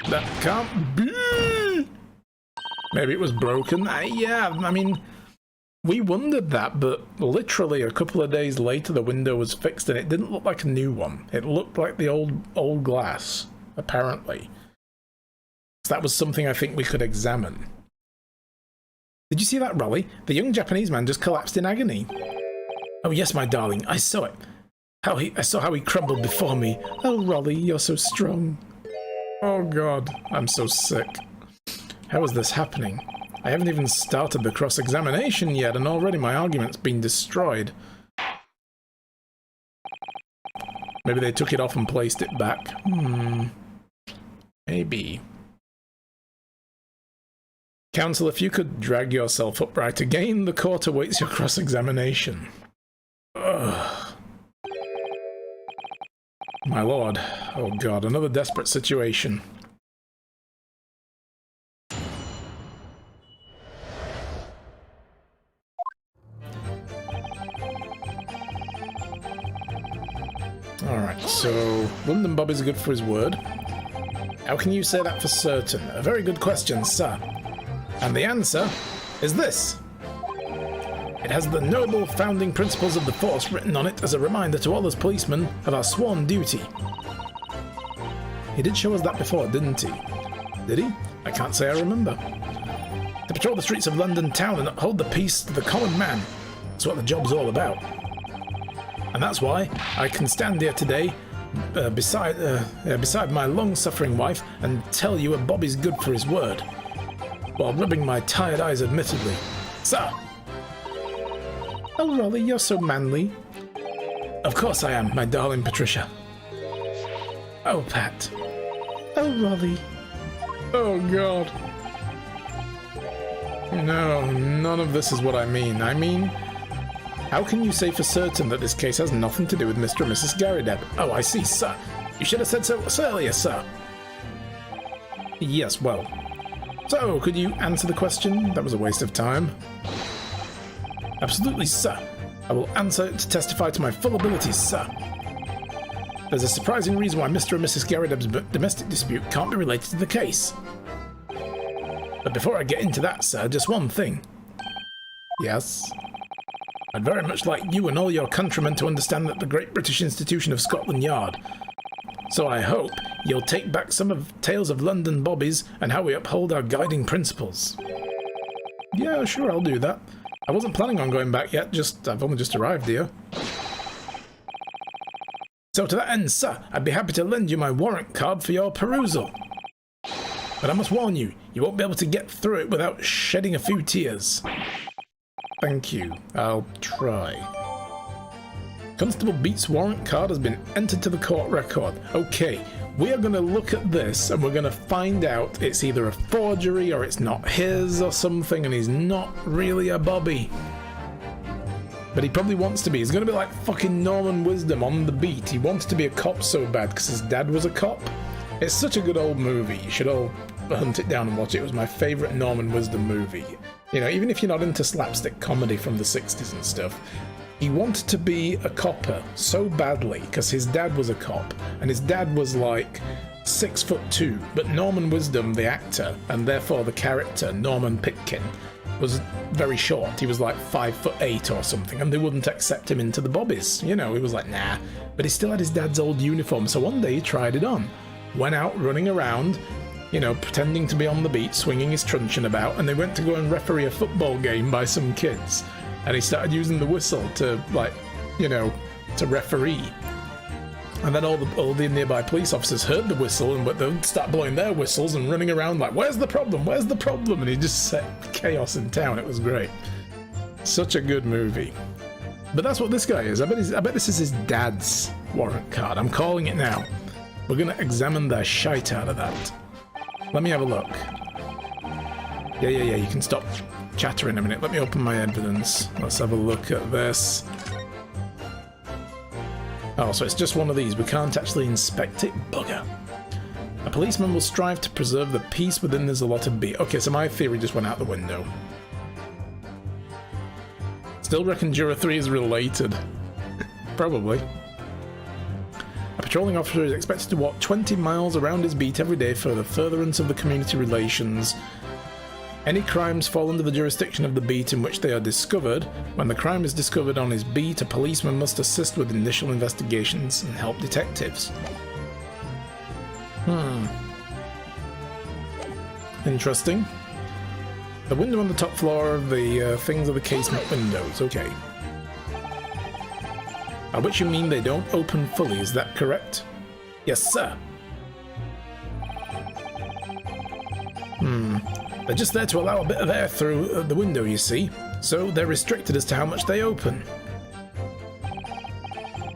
That can't be! Maybe it was broken? Yeah, I mean, we wondered that, but literally a couple of days later the window was fixed and it didn't look like a new one. It looked like the old glass, apparently. So that was something I think we could examine. Did you see that, Rolly? The young Japanese man just collapsed in agony. Oh yes, my darling, I saw it. I saw how he crumbled before me. Oh, Rolly, you're so strong. Oh God, I'm so sick. How is this happening? I haven't even started the cross-examination yet, and already my argument's been destroyed. Maybe they took it off and placed it back. Maybe. Counsel, if you could drag yourself upright again, the court awaits your cross-examination. Ugh. My lord. Oh God, another desperate situation. Alright, so London Bob is good for his word. How can you say that for certain? A very good question, sir. And the answer is this. It has the noble founding principles of the force written on it as a reminder to all us policemen of our sworn duty. He did show us that before, didn't he? Did he? I can't say I remember. To patrol the streets of London town and uphold the peace to the common man. That's what the job's all about. And that's why I can stand here today beside my long-suffering wife and tell you a Bobby's good for his word. While rubbing my tired eyes admittedly. Sir! Oh, Rolly, you're so manly. Of course I am, my darling Patricia. Oh, Pat. Oh, Rolly. Oh, God. No, none of this is what I mean. I mean, how can you say for certain that this case has nothing to do with Mr. and Mrs. Garrideb? Oh, I see, sir. You should have said so earlier, sir. Yes, well. So, could you answer the question? That was a waste of time. Absolutely, sir. I will answer to testify to my full abilities, sir. There's a surprising reason why Mr. and Mrs. Garrideb's domestic dispute can't be related to the case. But before I get into that, sir, just one thing. Yes? I'd very much like you and all your countrymen to understand that the great British institution of Scotland Yard. So I hope you'll take back some of Tales of London Bobbies and how we uphold our guiding principles. Yeah, sure, I'll do that. I wasn't planning on going back yet, I've only just arrived here. So to that end, sir, I'd be happy to lend you my warrant card for your perusal. But I must warn you, you won't be able to get through it without shedding a few tears. Thank you. I'll try. Constable Beat's warrant card has been entered to the court record. Okay, we are going to look at this and we're going to find out it's either a forgery or it's not his or something, and he's not really a Bobby. But he probably wants to be. He's going to be like fucking Norman Wisdom on the beat. He wants to be a cop so bad because his dad was a cop. It's such a good old movie. You should all hunt it down and watch it. It was my favourite Norman Wisdom movie. You know, even if you're not into slapstick comedy from the 60s and stuff, he wanted to be a copper so badly because his dad was a cop, and his dad was like 6'2", but Norman Wisdom, the actor, and therefore the character, Norman Pitkin, was very short. He was like 5'8" or something, and they wouldn't accept him into the Bobbies. You know, he was like, nah. But he still had his dad's old uniform, so one day he tried it on. Went out running around, you know, pretending to be on the beat, swinging his truncheon about, and they went to go and referee a football game by some kids. And he started using the whistle to, like, you know, to referee. And then all the nearby police officers heard the whistle and they'd start blowing their whistles and running around like, where's the problem? Where's the problem? And he just set chaos in town. It was great. Such a good movie. But that's what this guy is. I bet this is his dad's warrant card. I'm calling it now. We're going to examine the shite out of that. Let me have a look. Yeah, you can stop chattering a minute. Let me open my evidence. Let's have a look at this. Oh, so it's just one of these. We can't actually inspect it. Bugger. A policeman will strive to preserve the peace within his allotted beat. Okay, so my theory just went out the window. Still reckon Juror 3 is related. Probably. A patrolling officer is expected to walk 20 miles around his beat every day for the furtherance of the community relations. Any crimes fall under the jurisdiction of the beat in which they are discovered. When the crime is discovered on his beat, a policeman must assist with initial investigations and help detectives. Interesting. The window on the top floor of the things are the casement windows. Okay. By which you mean they don't open fully, is that correct? Yes, sir. They're just there to allow a bit of air through the window, you see. So they're restricted as to how much they open.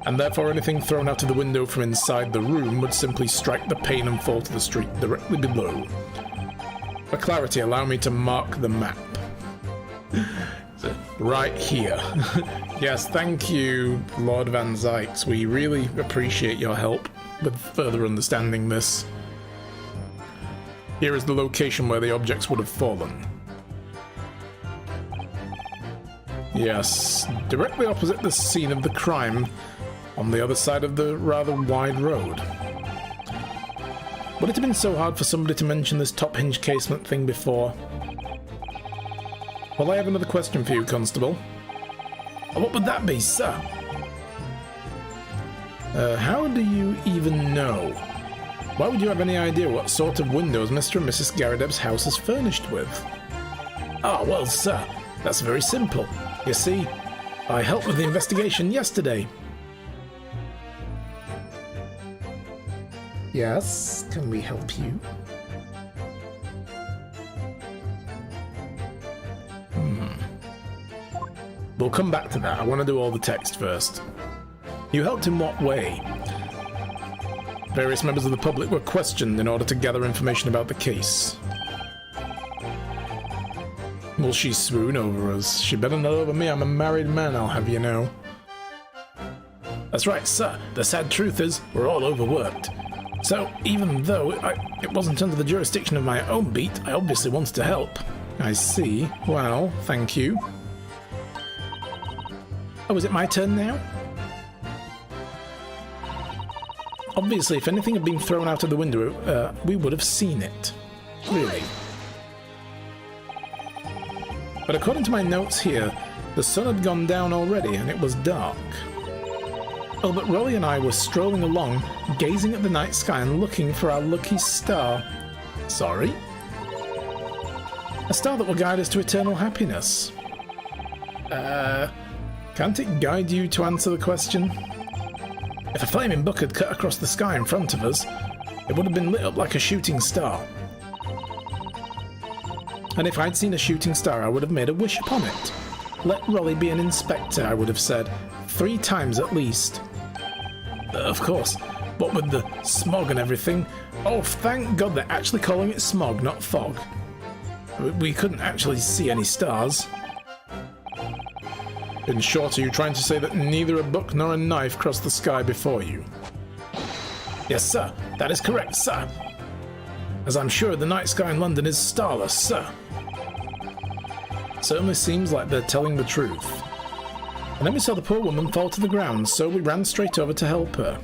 And therefore anything thrown out of the window from inside the room would simply strike the pane and fall to the street directly below. For clarity, allow me to mark the map. Right here. Yes, thank you, Lord Van Zykes. We really appreciate your help with further understanding this. Here is the location where the objects would have fallen. Yes, directly opposite the scene of the crime, on the other side of the rather wide road. Would it have been so hard for somebody to mention this top hinge casement thing before? Well, I have another question for you, Constable. What would that be, sir? How do you even know? Why would you have any idea what sort of windows Mr. and Mrs. Garadeb's house is furnished with? Ah, well, sir, that's very simple. You see, I helped with the investigation yesterday. Yes, can we help you? We'll come back to that. I want to do all the text first. You helped in what way? Various members of the public were questioned in order to gather information about the case. Will she swoon over us? She better not over me. I'm a married man, I'll have you know. That's right, sir. The sad truth is, we're all overworked. So, even though it wasn't under the jurisdiction of my own beat, I obviously wanted to help. I see. Well, thank you. Oh, is it my turn now? Obviously, if anything had been thrown out of the window, we would have seen it. Really. But according to my notes here, the sun had gone down already and it was dark. Oh, but Rolly and I were strolling along, gazing at the night sky and looking for our lucky star. Sorry? A star that will guide us to eternal happiness. Can't it guide you to answer the question? If a flaming book had cut across the sky in front of us, it would have been lit up like a shooting star. And if I'd seen a shooting star, I would have made a wish upon it. Let Rolly be an inspector, I would have said, 3 times at least. Of course, what with the smog and everything. Oh, thank God they're actually calling it smog, not fog. We couldn't actually see any stars. In short, are you trying to say that neither a book nor a knife crossed the sky before you? Yes, sir. That is correct, sir. As I'm sure the night sky in London is starless, sir. Certainly seems like they're telling the truth. And then we saw the poor woman fall to the ground, so we ran straight over to help her.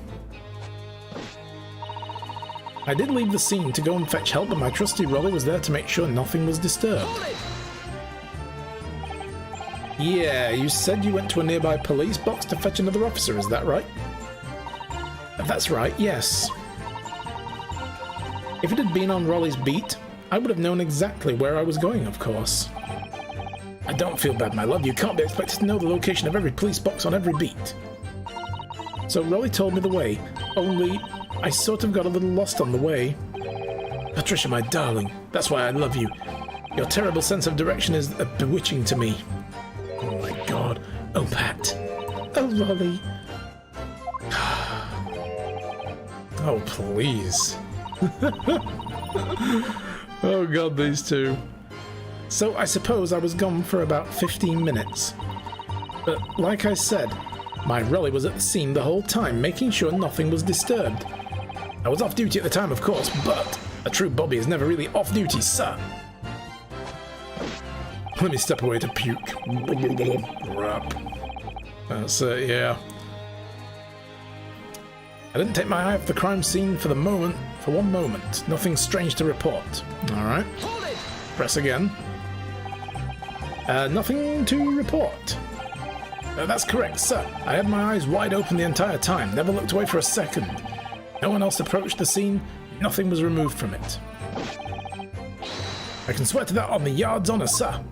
I did leave the scene to go and fetch help, but my trusty Rolly was there to make sure nothing was disturbed. Yeah, you said you went to a nearby police box to fetch another officer, is that right? That's right, yes. If it had been on Rolly's beat, I would have known exactly where I was going, of course. I don't feel bad, my love. You can't be expected to know the location of every police box on every beat. So Rolly told me the way, only I sort of got a little lost on the way. Patricia, my darling, that's why I love you. Your terrible sense of direction is bewitching to me. Oh my God. Oh, Pat. Oh, Rolly. Oh, please. Oh, God, these two. So I suppose I was gone for about 15 minutes. But like I said, my Rolly was at the scene the whole time, making sure nothing was disturbed. I was off duty at the time, of course, but a true Bobby is never really off duty, sir. Let me step away to puke. Rap. That's it, yeah. I didn't take my eye off the crime scene for one moment. Nothing strange to report. Alright. Press again. Nothing to report. That's correct, sir. I had my eyes wide open the entire time. Never looked away for a second. No one else approached the scene. Nothing was removed from it. I can swear to that on the yard's honor, sir.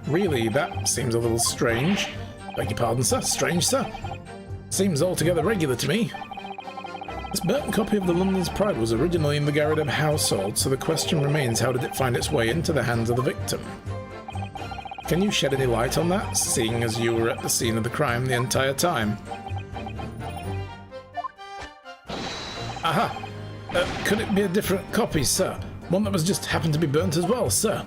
Really, that seems a little strange. Beg your pardon, sir. Strange, sir. Seems altogether regular to me. This burnt copy of the London's Pride was originally in the Garrideb household, so the question remains, how did it find its way into the hands of the victim? Can you shed any light on that, seeing as you were at the scene of the crime the entire time? Aha! Could it be a different copy, sir? One that was just happened to be burnt as well, sir?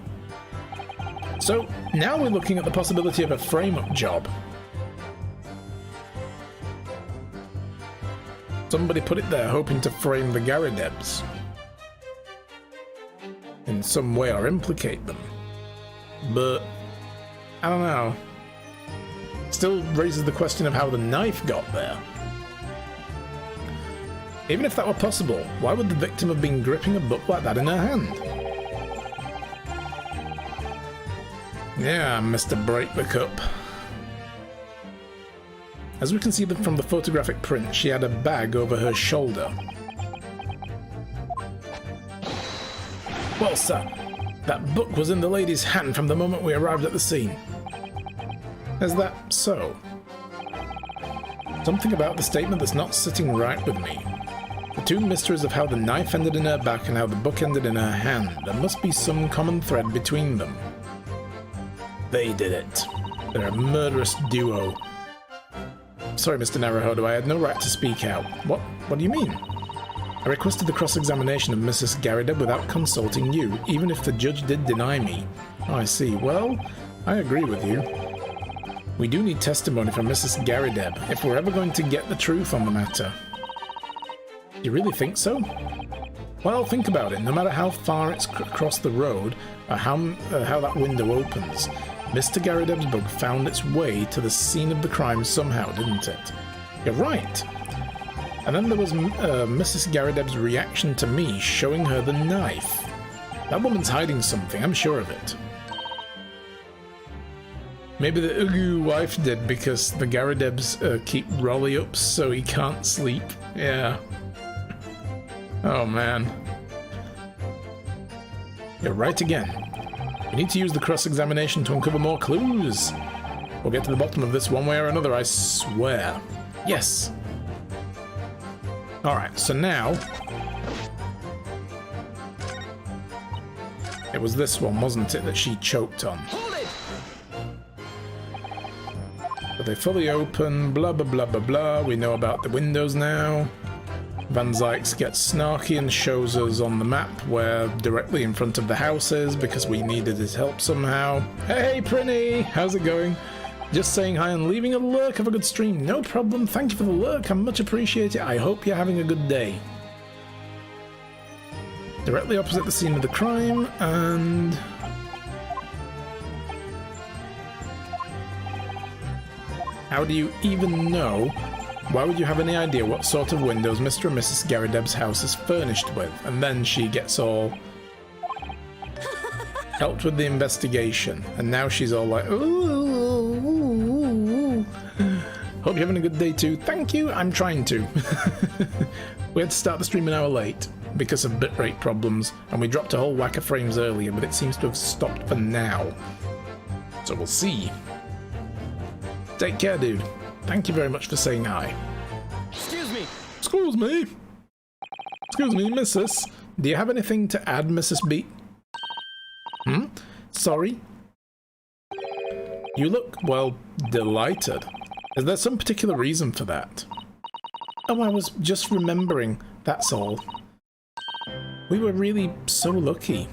So, now we're looking at the possibility of a frame-up job. Somebody put it there hoping to frame the Garridebs in some way or implicate them. But I don't know. Still raises the question of how the knife got there. Even if that were possible, why would the victim have been gripping a book like that in her hand? Yeah, Mr. Break the Cup. As we can see from the photographic print, she had a bag over her shoulder. Well, sir, that book was in the lady's hand from the moment we arrived at the scene. Is that so? Something about the statement that's not sitting right with me. The two mysteries of how the knife ended in her back and how the book ended in her hand. There must be some common thread between them. They did it. They're a murderous duo. Sorry, Mr. Naruhodo, I had no right to speak out. What do you mean? I requested the cross-examination of Mrs. Garrideb without consulting you, even if the judge did deny me. Oh, I see. Well, I agree with you. We do need testimony from Mrs. Garrideb if we're ever going to get the truth on the matter. You really think so? Well, think about it. No matter how far it's across the road, or how that window opens, Mr. Garrideb's book found its way to the scene of the crime somehow, didn't it? You're right. And then there was Mrs. Garrideb's reaction to me showing her the knife. That woman's hiding something, I'm sure of it. Maybe the Ugu wife did, because the Garridebs keep Rolly up so he can't sleep. Yeah. Oh man. You're right again. We need to use the cross-examination to uncover more clues. We'll get to the bottom of this one way or another, I swear. Yes. Alright, so now... It was this one, wasn't it, that she choked on? Hold it! But they fully open, blah blah blah blah blah. We know about the windows now. Van Zykes gets snarky and shows us on the map where directly in front of the house is because we needed his help somehow. Hey Prinny, how's it going? Just saying hi and leaving a lurk of a good stream. No problem, thank you for the lurk, I much appreciate it. I hope you're having a good day. Directly opposite the scene of the crime, and... How do you even know? Why would you have any idea what sort of windows Mr. and Mrs. Garrideb's house is furnished with? And then she gets all... helped with the investigation. And now she's all like, ooh. Hope you're having a good day too. Thank you, I'm trying to. We had to start the stream an hour late because of bitrate problems. And we dropped a whole whack of frames earlier, but it seems to have stopped for now. So we'll see. Take care, dude. Thank you very much for saying hi. Excuse me. Excuse me. Excuse me, Mrs. Do you have anything to add, Mrs. B? Sorry? You look, well, delighted. Is there some particular reason for that? Oh, I was just remembering, that's all. We were really so lucky.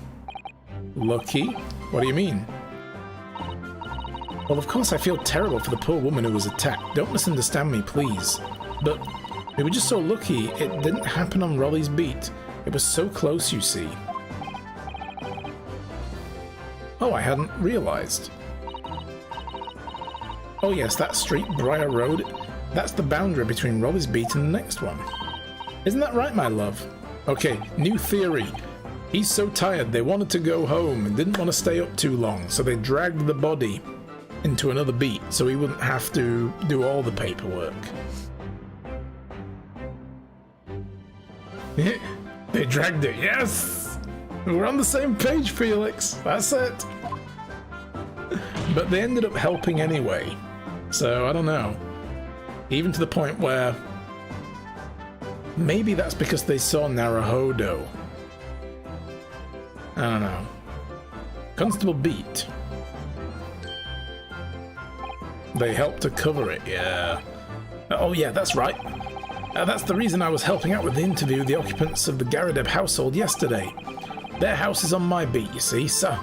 Lucky? What do you mean? Well, of course I feel terrible for the poor woman who was attacked. Don't misunderstand me, please. But we were just so lucky it didn't happen on Rolly's beat. It was so close, you see. Oh, I hadn't realized. Oh yes, that street, Briar Road, that's the boundary between Rolly's beat and the next one. Isn't that right, my love? Okay, new theory. He's so tired they wanted to go home and didn't want to stay up too long, so they dragged the body into another beat so he wouldn't have to do all the paperwork. They dragged it, yes! We're on the same page, Felix. That's it. But they ended up helping anyway. So, I don't know. Even to the point where... maybe that's because they saw Naruhodo. I don't know. Constable Beat. They helped to cover it, yeah. Oh yeah, that's right. That's the reason I was helping out with the interview of the occupants of the Garadeb household yesterday. Their house is on my beat, you see, so...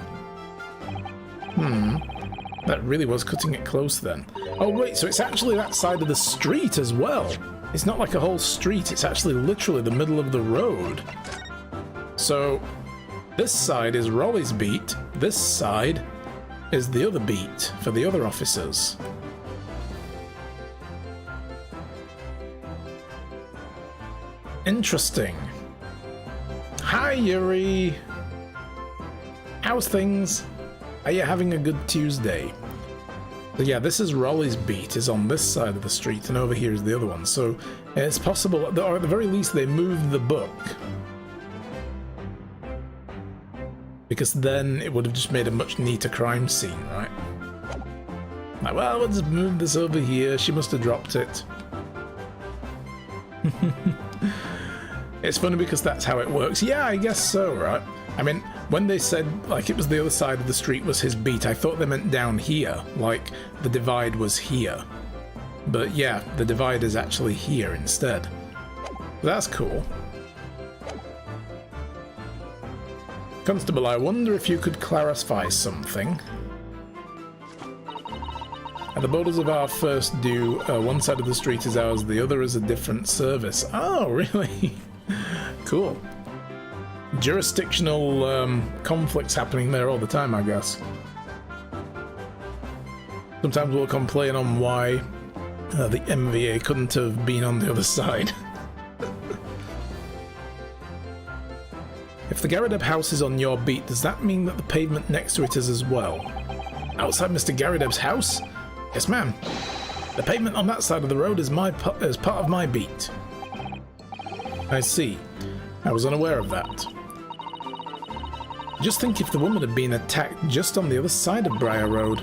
That really was cutting it close then. Oh wait, so it's actually that side of the street as well. It's not like a whole street, it's actually literally the middle of the road. So, this side is Raleigh's beat, this side is the other beat for the other officers. Interesting. Hi Yuri! How's things? Are you having a good Tuesday? So yeah, this is Raleigh's beat, is on this side of the street, and over here is the other one. So it's possible, or at the very least, they moved the book. Because then it would have just made a much neater crime scene, right? Like, well, we'll just move this over here. She must have dropped it. It's funny because that's how it works. Yeah, I guess so, right? I mean, when they said, like, it was the other side of the street was his beat, I thought they meant down here, like the divide was here. But yeah, the divide is actually here instead. That's cool. Constable, I wonder if you could clarify something. At the borders of our first due, one side of the street is ours, the other is a different service. Oh, really? Cool. Jurisdictional conflicts happening there all the time, I guess. Sometimes we'll complain on why the MVA couldn't have been on the other side. If the Garadeb house is on your beat, does that mean that the pavement next to it is as well? Outside Mr. Garadeb's house? Yes, ma'am. The pavement on that side of the road is part of my beat. I see. I was unaware of that. Just think if the woman had been attacked just on the other side of Briar Road.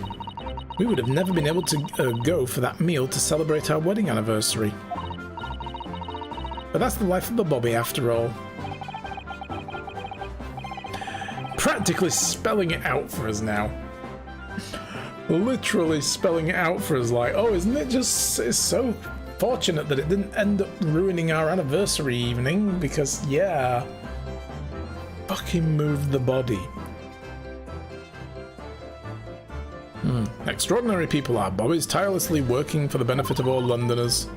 We would have never been able to go for that meal to celebrate our wedding anniversary. But that's the life of the Bobby after all. Practically spelling it out for us now. Literally spelling it out for us, like, oh, isn't it just, it's so fortunate that it didn't end up ruining our anniversary evening, because, yeah, fucking moved the body. Extraordinary people are Bobbies, tirelessly working for the benefit of all Londoners.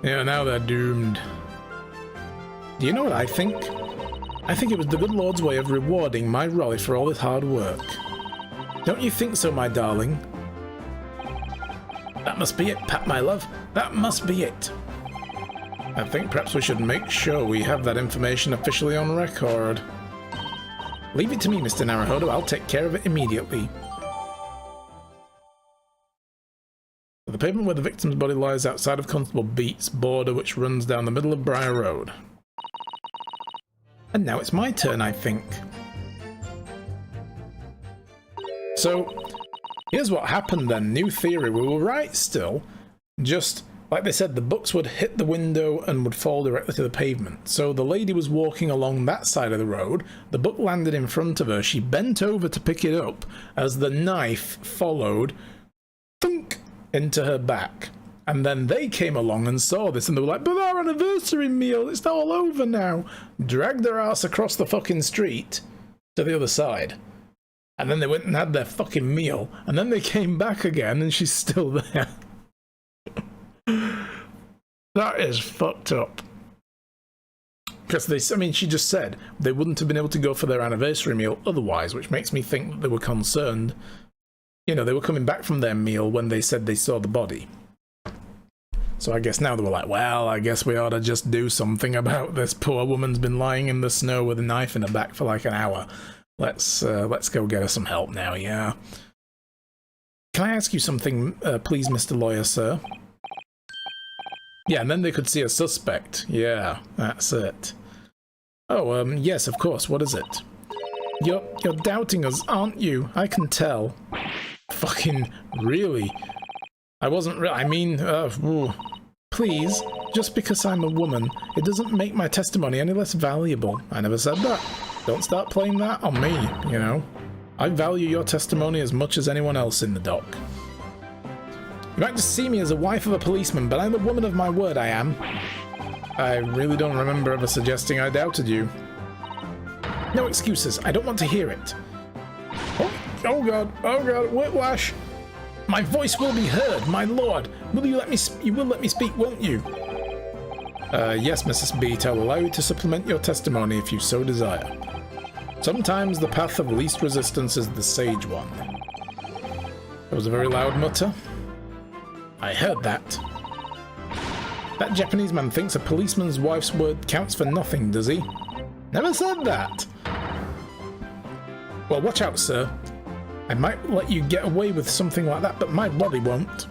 Yeah, now they're doomed. Do you know what I think? I think it was the good Lord's way of rewarding my Raleigh for all his hard work. Don't you think so, my darling? That must be it, Pat, my love. That must be it. I think perhaps we should make sure we have that information officially on record. Leave it to me, Mr. Naruhodo. I'll take care of it immediately. The pavement where the victim's body lies outside of Constable Beat's border, which runs down the middle of Briar Road. And now it's my turn, I think. So, here's what happened then. New theory. We were right still. Just, like they said, the books would hit the window and would fall directly to the pavement. So the lady was walking along that side of the road. The book landed in front of her. She bent over to pick it up as the knife followed, thunk, into her back. And then they came along and saw this and they were like, but our anniversary meal, it's all over now. Dragged their ass across the fucking street to the other side. And then they went and had their fucking meal. And then they came back again and she's still there. That is fucked up. Because they, I mean, she just said they wouldn't have been able to go for their anniversary meal otherwise, which makes me think that they were concerned. You know, they were coming back from their meal when they said they saw the body. So I guess now they were like, well, I guess we ought to just do something about this. Poor woman's been lying in the snow with a knife in her back for like an hour. Let's go get her some help now, yeah. Can I ask you something, please, Mr. Lawyer, sir? Yeah, and then they could see a suspect. Yeah, that's it. Oh, yes, of course. What is it? You're doubting us, aren't you? I can tell. Fucking really? I wasn't I mean, ooh. Please, just because I'm a woman, it doesn't make my testimony any less valuable. I never said that. Don't start playing that on me, you know. I value your testimony as much as anyone else in the dock. You might just see me as a wife of a policeman, but I'm a woman of my word, I am. I really don't remember ever suggesting I doubted you. No excuses, I don't want to hear it. Oh god, whiplash! My voice will be heard, my lord! Will you let me speak, won't you? Yes, Mrs. Beat, I'll allow you to supplement your testimony if you so desire. Sometimes the path of least resistance is the sage one. That was a very loud mutter. I heard that. That Japanese man thinks a policeman's wife's word counts for nothing, does he? Never said that! Well, watch out, sir. I might let you get away with something like that, but my body won't.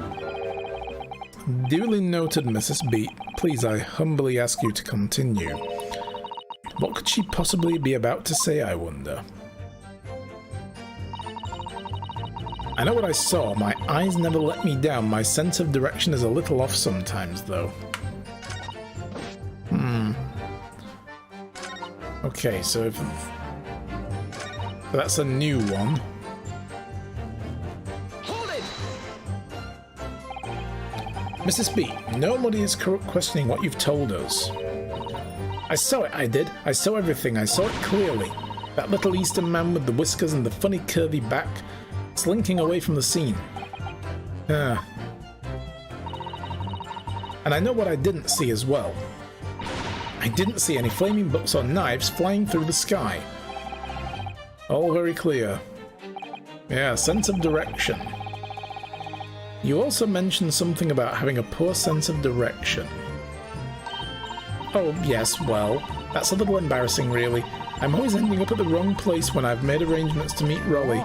Duly noted, Mrs. Beat. Please, I humbly ask you to continue. What could she possibly be about to say, I wonder? I know what I saw. My eyes never let me down. My sense of direction is a little off sometimes, though. Okay, so if... that's a new one. Mrs. B, nobody is questioning what you've told us. I saw it, I did. I saw everything. I saw it clearly. That little Eastern man with the whiskers and the funny curvy back, slinking away from the scene. And I know what I didn't see as well. I didn't see any flaming books or knives flying through the sky. All very clear. Yeah, sense of direction. You also mentioned something about having a poor sense of direction. Oh, yes, well, that's a little embarrassing, really. I'm always ending up at the wrong place when I've made arrangements to meet Rolly.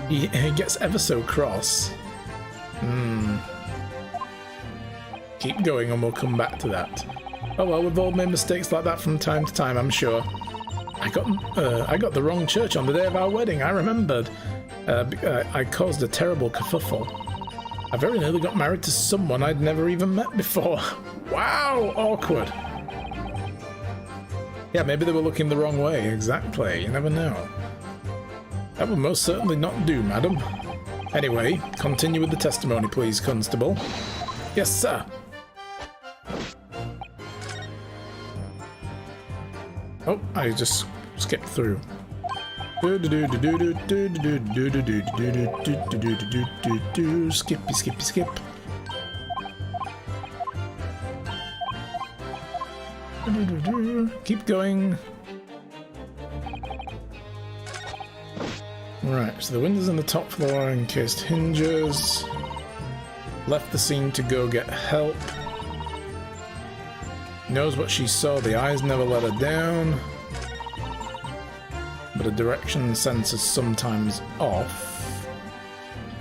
He gets ever so cross. Keep going and we'll come back to that. Oh well, we've all made mistakes like that from time to time, I'm sure. I got the wrong church on the day of our wedding, I remembered. I caused a terrible kerfuffle. I very nearly got married to someone I'd never even met before. Wow, awkward. Yeah, maybe they were looking the wrong way, exactly, you never know. That would most certainly not do, madam. Anyway, continue with the testimony, please, Constable. Yes, sir. Oh, I just skipped through. Skippy, skippy, skip. Keep going. Right, so the windows on the top floor are encased hinges. Left the scene to go get help. Knows what she saw, the eyes never let her down. But a direction sense is sometimes off.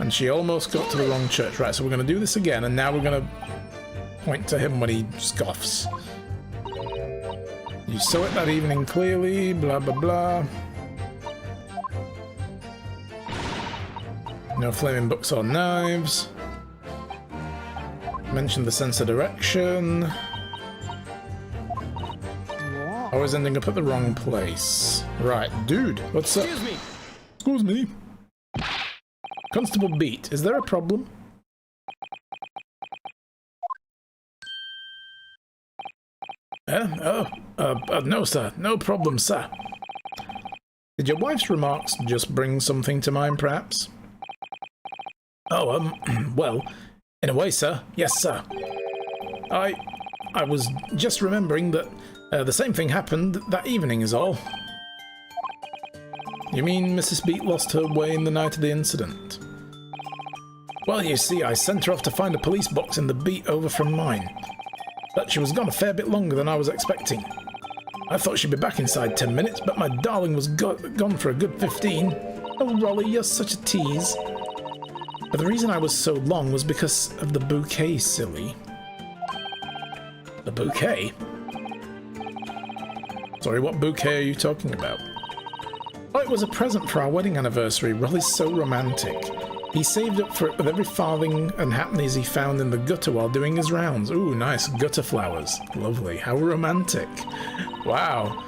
And she almost got to the wrong church. Right, so we're going to do this again, and now we're going to point to him when he scoffs. You saw it that evening clearly, blah blah blah. No flaming books or knives. Mentioned the sense of direction. Always ending up at the wrong place. Right, dude, what's up? Excuse me. Excuse me. Constable Beat, is there a problem? No, sir. No problem, sir. Did your wife's remarks just bring something to mind, perhaps? Oh, well, in a way, sir. Yes, sir. I was just remembering that the same thing happened that evening is all. You mean Mrs. Beat lost her way in the night of the incident? Well, you see, I sent her off to find a police box in the beat over from mine. But she was gone a fair bit longer than I was expecting. I thought she'd be back inside 10 minutes, but my darling was gone for a good 15. Oh, Rolly, you're such a tease. But the reason I was so long was because of the bouquet, silly. The bouquet? Sorry, what bouquet are you talking about? Oh, it was a present for our wedding anniversary. Raleigh's so romantic. He saved up for it with every farthing and halfpennies he found in the gutter while doing his rounds. Ooh, nice gutter flowers. Lovely. How romantic. Wow.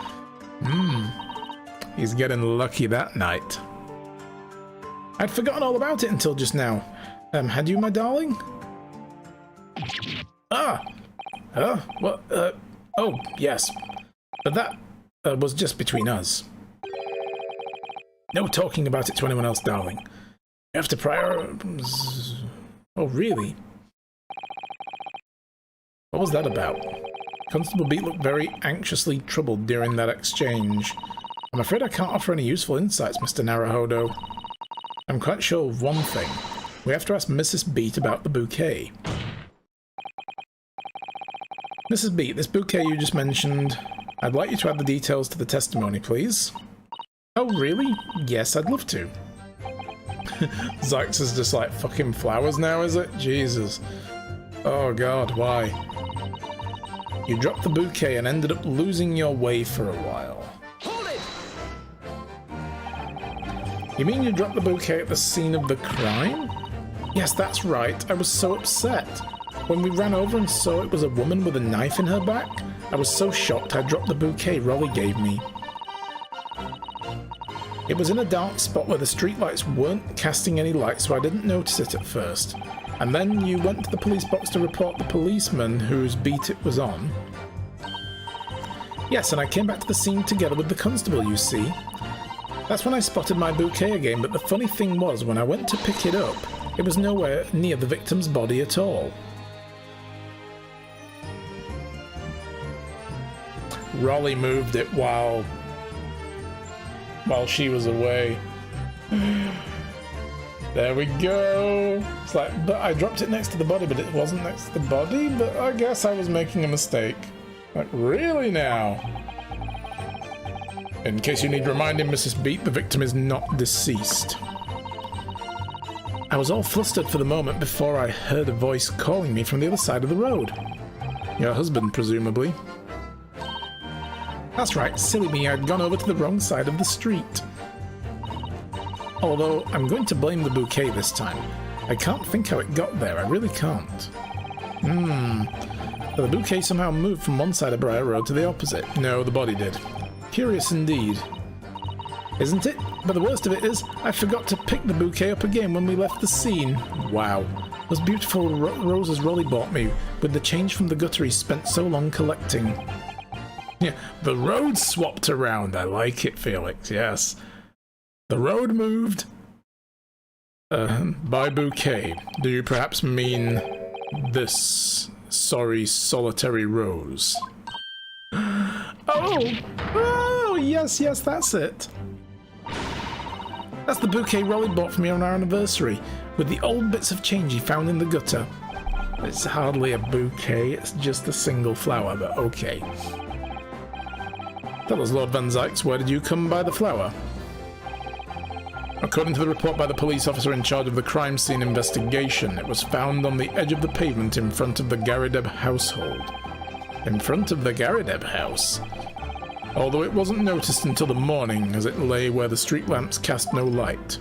He's getting lucky that night. I'd forgotten all about it until just now. Had you, my darling? Ah! What? Oh, yes. But that was just between us. No talking about it to anyone else, darling. You have to prioritize. Oh, really? What was that about? Constable Beat looked very anxiously troubled during that exchange. I'm afraid I can't offer any useful insights, Mr. Naruhodo. I'm quite sure of one thing. We have to ask Mrs. Beat about the bouquet. Mrs. Beat, this bouquet you just mentioned, I'd like you to add the details to the testimony, please. Oh, really? Yes, I'd love to. Zyx is just like fucking flowers now, is it? Jesus. Oh god, why? You dropped the bouquet and ended up losing your way for a while. Hold it! You mean you dropped the bouquet at the scene of the crime? Yes, that's right. I was so upset. When we ran over and saw it was a woman with a knife in her back, I was so shocked I dropped the bouquet Rolly gave me. It was in a dark spot where the streetlights weren't casting any light, so I didn't notice it at first. And then you went to the police box to report the policeman whose beat it was on. Yes, and I came back to the scene together with the constable, you see. That's when I spotted my bouquet again, but the funny thing was, when I went to pick it up, it was nowhere near the victim's body at all. Rolly moved it while she was away. There we go. It's like, but I dropped it next to the body, but it wasn't next to the body, but I guess I was making a mistake. Like, really now? In case you need reminding, Mrs. Beat, the victim is not deceased. I was all flustered for the moment before I heard a voice calling me from the other side of the road. Your husband, presumably. That's right, silly me, I'd gone over to the wrong side of the street. Although, I'm going to blame the bouquet this time. I can't think how it got there, I really can't. But the bouquet somehow moved from one side of Briar Road to the opposite. No, the body did. Curious indeed. Isn't it? But the worst of it is, I forgot to pick the bouquet up again when we left the scene. Wow. Those beautiful roses Rolly bought me, with the change from the gutter he spent so long collecting. Yeah, the road swapped around. I like it, Felix, yes. The road moved. By bouquet, do you perhaps mean this sorry solitary rose? Oh, yes, that's it. That's the bouquet Rolly bought for me on our anniversary, with the old bits of change he found in the gutter. It's hardly a bouquet, it's just a single flower, but okay. Tell us, Lord Van Zyx, where did you come by the flower? According to the report by the police officer in charge of the crime scene investigation, it was found on the edge of the pavement in front of the Garideb household. In front of the Garideb house? Although it wasn't noticed until the morning, as it lay where the street lamps cast no light.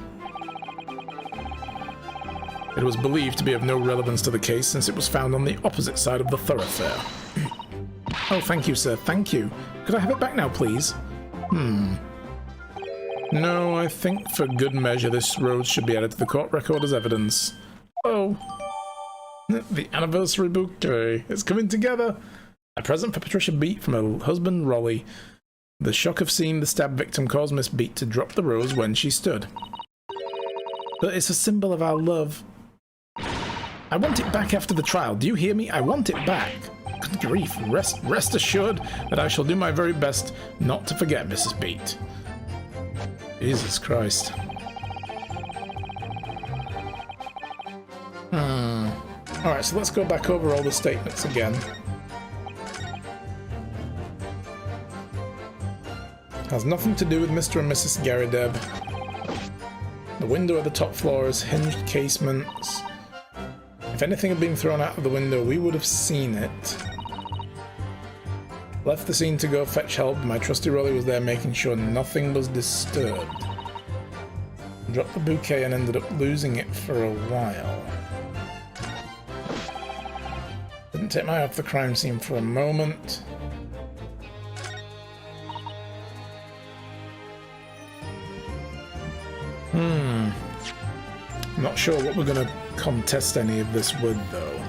It was believed to be of no relevance to the case since it was found on the opposite side of the thoroughfare. Oh, thank you, sir, thank you. Could I have it back now, please? No, I think for good measure this road should be added to the court record as evidence. Oh. The anniversary bouquet. It's coming together. A present for Patricia Beat from her husband, Rolly. The shock of seeing the stab victim caused Miss Beat to drop the rose when she stood. But it's a symbol of our love. I want it back after the trial. Do you hear me? I want it back. Good grief. Rest assured that I shall do my very best not to forget, Mrs. Beat. Jesus Christ. Alright, so let's go back over all the statements again. Has nothing to do with Mr. and Mrs. Garideb. The window at the top floor has hinged casements. If anything had been thrown out of the window, we would have seen it. Left the scene to go fetch help. My trusty Rolly was there making sure nothing was disturbed. Dropped the bouquet and ended up losing it for a while. Didn't take my eye off the crime scene for a moment. I'm not sure what we're going to contest any of this with, though.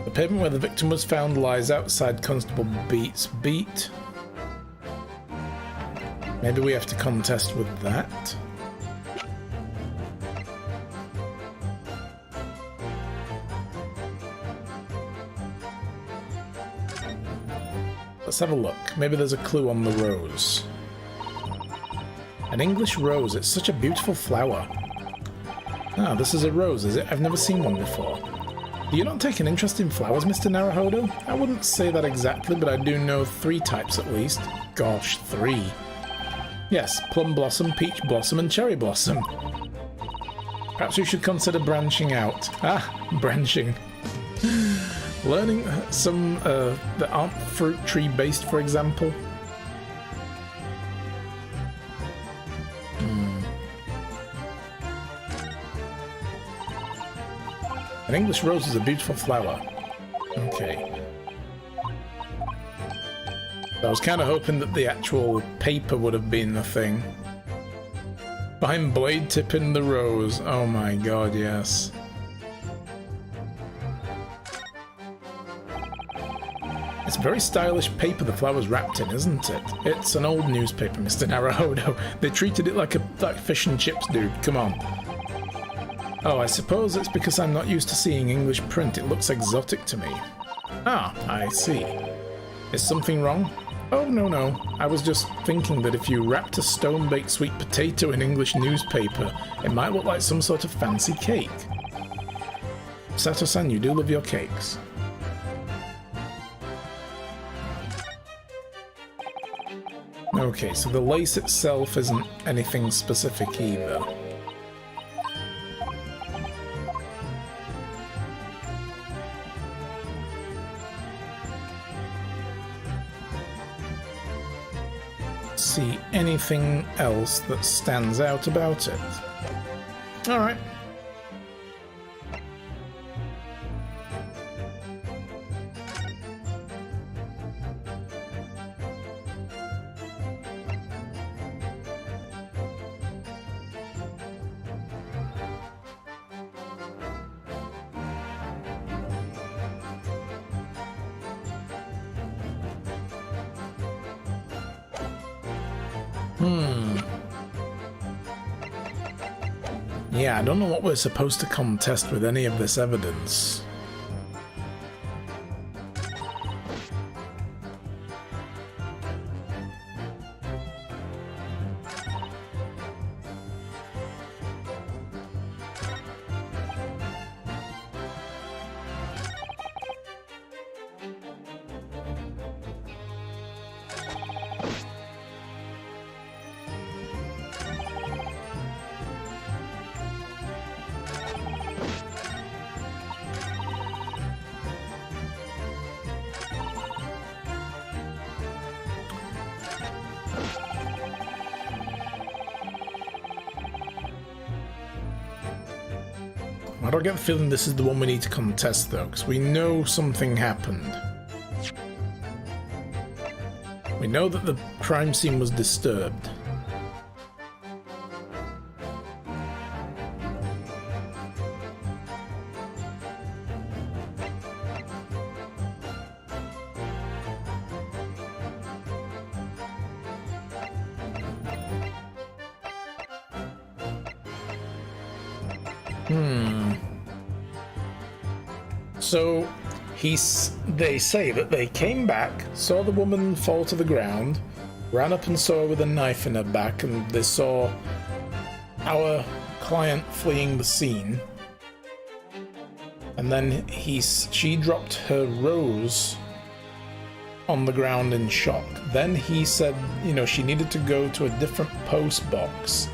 The pavement where the victim was found lies outside Constable Beat's beat. Maybe we have to contest with that. Let's have a look. Maybe there's a clue on the rose. An English rose. It's such a beautiful flower. Ah, this is a rose, is it? I've never seen one before. Do you not take an interest in flowers, Mr. Naruhodo? I wouldn't say that exactly, but I do know 3 types at least. Gosh, 3. Yes, plum blossom, peach blossom, and cherry blossom. Perhaps we should consider branching out. Ah, branching. Learning some that aren't fruit tree based, for example. An English rose is a beautiful flower. Okay. I was kind of hoping that the actual paper would have been the thing. Find blade tip in the rose. Oh my god, yes. It's very stylish paper the flower's wrapped in, isn't it? It's an old newspaper, Mr. Naruhodo. They treated it like fish and chips, dude. Come on. Oh, I suppose it's because I'm not used to seeing English print. It looks exotic to me. Ah, I see. Is something wrong? Oh, no. I was just thinking that if you wrapped a stone-baked sweet potato in English newspaper, it might look like some sort of fancy cake. Sato-san, you do love your cakes. Okay, so the lace itself isn't anything specific either. See anything else that stands out about it. All right. Yeah, I don't know what we're supposed to contest with any of this evidence. I don't get the feeling this is the one we need to contest, though, because we know something happened. We know that the crime scene was disturbed. So, they say that they came back, saw the woman fall to the ground, ran up and saw her with a knife in her back, and they saw our client fleeing the scene. And then she dropped her rose on the ground in shock. Then he said, you know, she needed to go to a different post box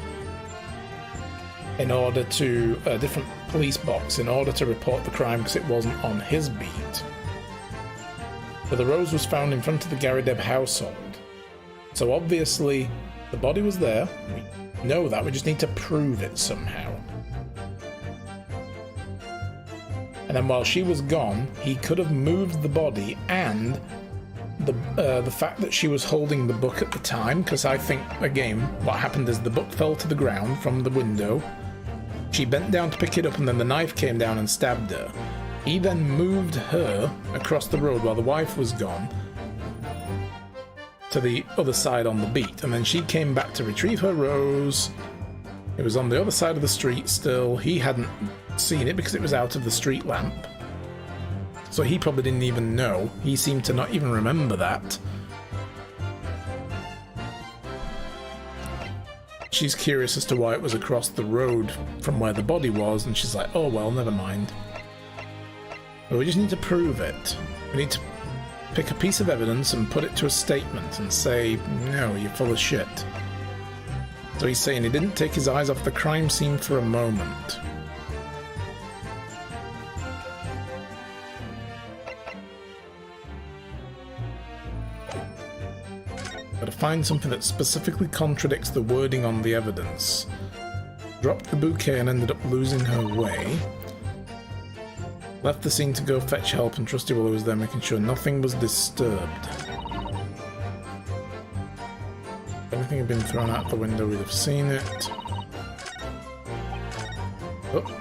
in order to, a different police box in order to report the crime because it wasn't on his beat. But the rose was found in front of the Gary Deb household. So obviously the body was there. We know that, we just need to prove it somehow. And then while she was gone, he could have moved the body, and the fact that she was holding the book at the time, because I think, again, what happened is the book fell to the ground from the window. She bent down to pick it up, and then the knife came down and stabbed her. He then moved her across the road while the wife was gone to the other side on the beat, and then she came back to retrieve her rose. It was on the other side of the street still. He hadn't seen it because it was out of the street lamp. So he probably didn't even know. He seemed to not even remember that. She's curious as to why it was across the road from where the body was, and she's like, oh well, never mind. But we just need to prove it. We need to pick a piece of evidence and put it to a statement and say, no, you're full of shit. So he's saying he didn't take his eyes off the crime scene for a moment. Gotta find something that specifically contradicts the wording on the evidence. Dropped the bouquet and ended up losing her way. Left the scene to go fetch help, and Trusty Willow was there making sure nothing was disturbed. If anything had been thrown out the window, we'd have seen it. Oh.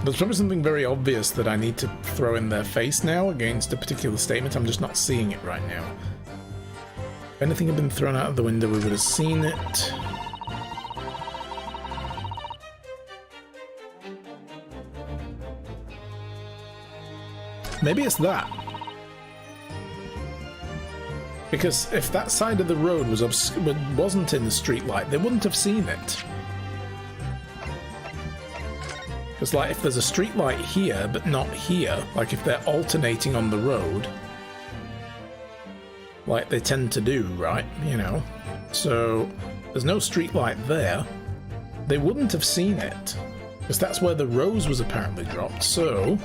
There's probably something very obvious that I need to throw in their face now against a particular statement. I'm just not seeing it right now. If anything had been thrown out of the window, we would have seen it. Maybe it's that. Because if that side of the road wasn't in the streetlight, they wouldn't have seen it. Because, like, if there's a streetlight here, but not here, like if they're alternating on the road, like they tend to do, right? You know? So, there's no streetlight there. They wouldn't have seen it. Because that's where the rose was apparently dropped, so...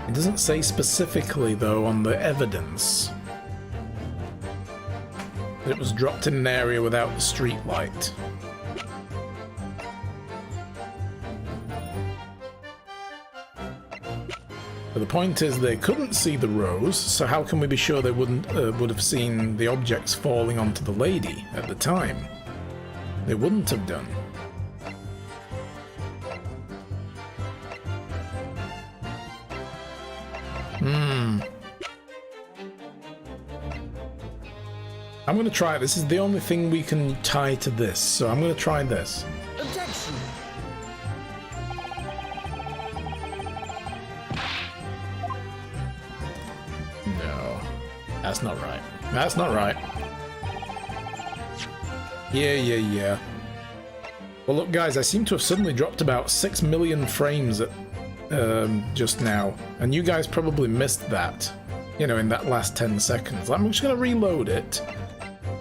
It doesn't say specifically, though, on the evidence that it was dropped in an area without the street light. But the point is, they couldn't see the rose, so how can we be sure they would have seen the objects falling onto the lady at the time? They wouldn't have done. I'm going to try it. This is the only thing we can tie to this, so I'm going to try this. Objection! No. That's not right. That's not right. Yeah. Well, look, guys, I seem to have suddenly dropped about 6 million frames at, just now, and you guys probably missed that, you know, in that last 10 seconds. I'm just going to reload it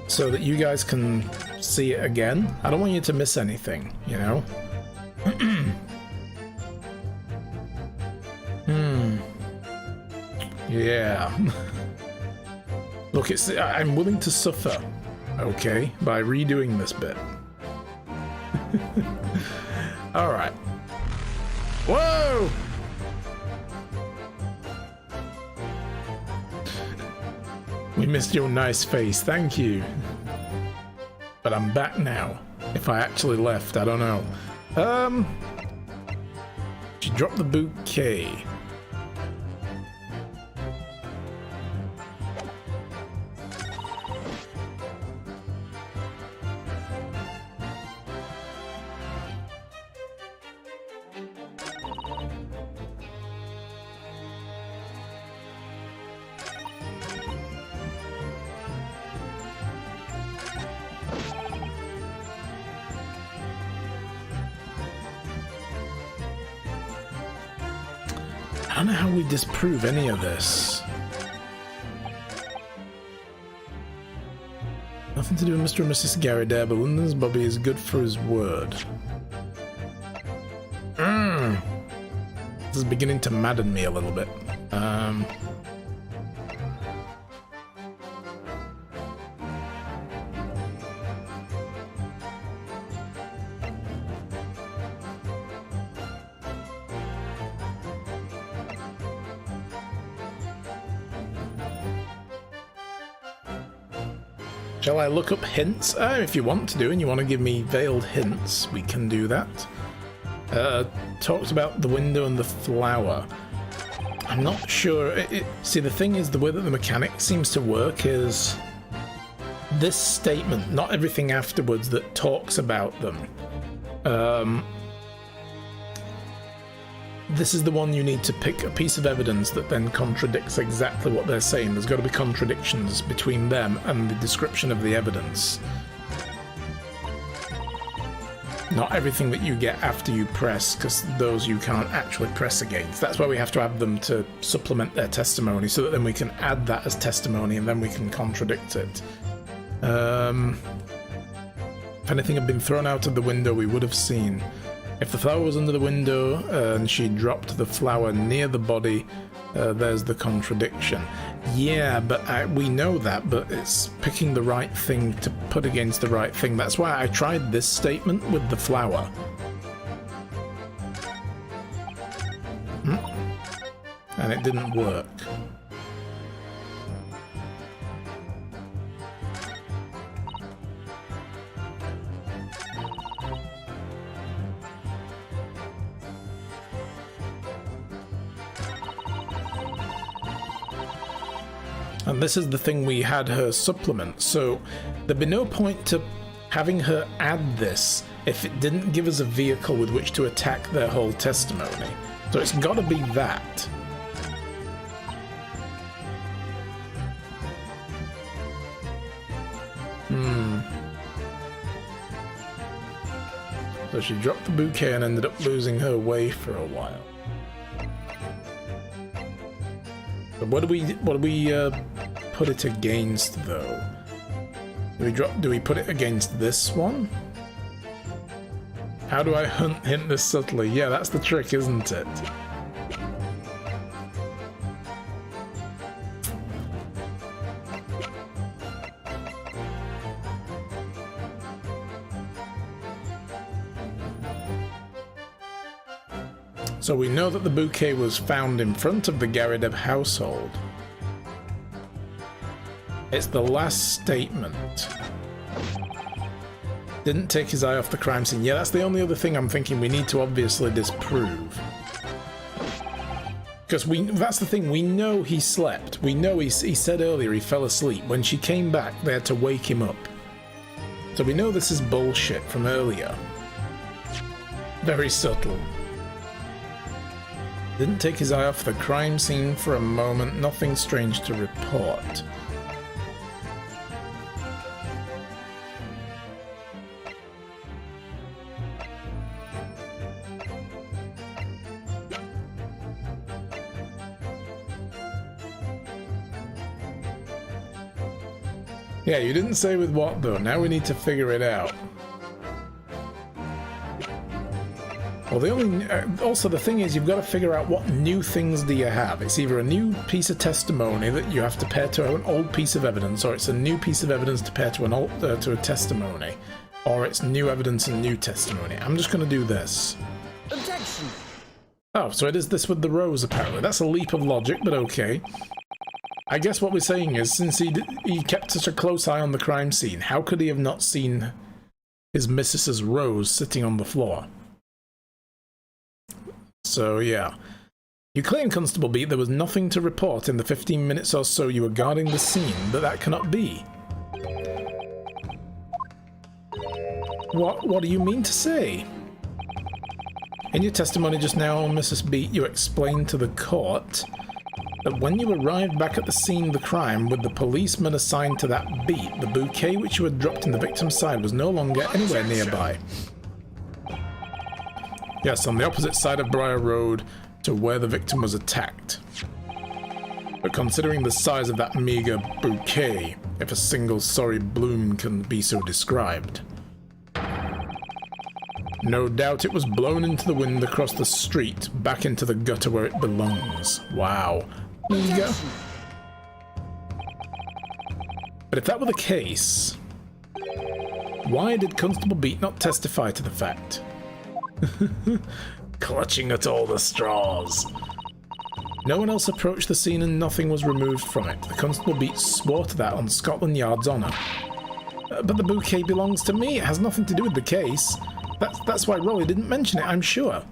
so that you guys can see it again. I don't want you to miss anything, you know? Yeah. Look, I'm willing to suffer, okay, by redoing this bit. Alright. Whoa! We missed your nice face, thank you. But I'm back now. If I actually left, I don't know. She dropped the bouquet. don't know how we disprove any of this. Nothing to do with Mr. and Mrs. Gary there, but London's Bobby is good for his word. This is beginning to madden me a little bit. Shall I look up hints? If you want to do, and you want to give me veiled hints, we can do that. Talks about the window and the flower. I'm not sure. See, the thing is, the way that the mechanic seems to work is this statement, not everything afterwards that talks about them. This is the one you need to pick a piece of evidence that then contradicts exactly what they're saying. There's got to be contradictions between them and the description of the evidence. Not everything that you get after you press, because those you can't actually press against. That's why we have to have them to supplement their testimony, so that then we can add that as testimony and then we can contradict it. If anything had been thrown out of the window, we would have seen. If the flower was under the window and she dropped the flower near the body, there's the contradiction. Yeah, but we know that, but it's picking the right thing to put against the right thing. That's why I tried this statement with the flower. And it didn't work. And this is the thing we had her supplement, so there'd be no point to having her add this if it didn't give us a vehicle with which to attack their whole testimony. So it's got to be that. So she dropped the bouquet and ended up losing her way for a while. What do we put it against, though? Do we put it against this one? How do I hint this subtly? Yeah, that's the trick, isn't it? So we know that the bouquet was found in front of the Garadeb household. It's the last statement. Didn't take his eye off the crime scene. Yeah, that's the only other thing I'm thinking we need to obviously disprove. Because that's the thing, we know he slept. We know he said earlier he fell asleep. When she came back, they had to wake him up. So we know this is bullshit from earlier. Very subtle. Didn't take his eye off the crime scene for a moment. Nothing strange to report. Yeah, you didn't say with what though. Now we need to figure it out. Well, also the thing is, you've got to figure out what new things do you have. It's either a new piece of testimony that you have to pair to an old piece of evidence, or it's a new piece of evidence to pair to to a testimony, or it's new evidence and new testimony. I'm just going to do this. Objection. Oh, so it is this with the rose apparently. That's a leap of logic, but okay. I guess what we're saying is, since he kept such a close eye on the crime scene, how could he have not seen his missus's rose sitting on the floor? So, yeah. You claim, Constable Beat, there was nothing to report in the 15 minutes or so you were guarding the scene, but that cannot be. What do you mean to say? In your testimony just now, Mrs. Beat, you explained to the court that when you arrived back at the scene of the crime with the policeman assigned to that beat, the bouquet which you had dropped in the victim's side was no longer anywhere nearby. Yes, on the opposite side of Briar Road, to where the victim was attacked. But considering the size of that meager bouquet, if a single sorry bloom can be so described. No doubt it was blown into the wind across the street, back into the gutter where it belongs. Wow. Meager. But if that were the case, why did Constable Beat not testify to the fact? Clutching at all the straws. No one else approached the scene and nothing was removed from it. The Constable Beat swore to that on Scotland Yard's honour. But the bouquet belongs to me. It has nothing to do with the case. That's why Rolly didn't mention it, I'm sure.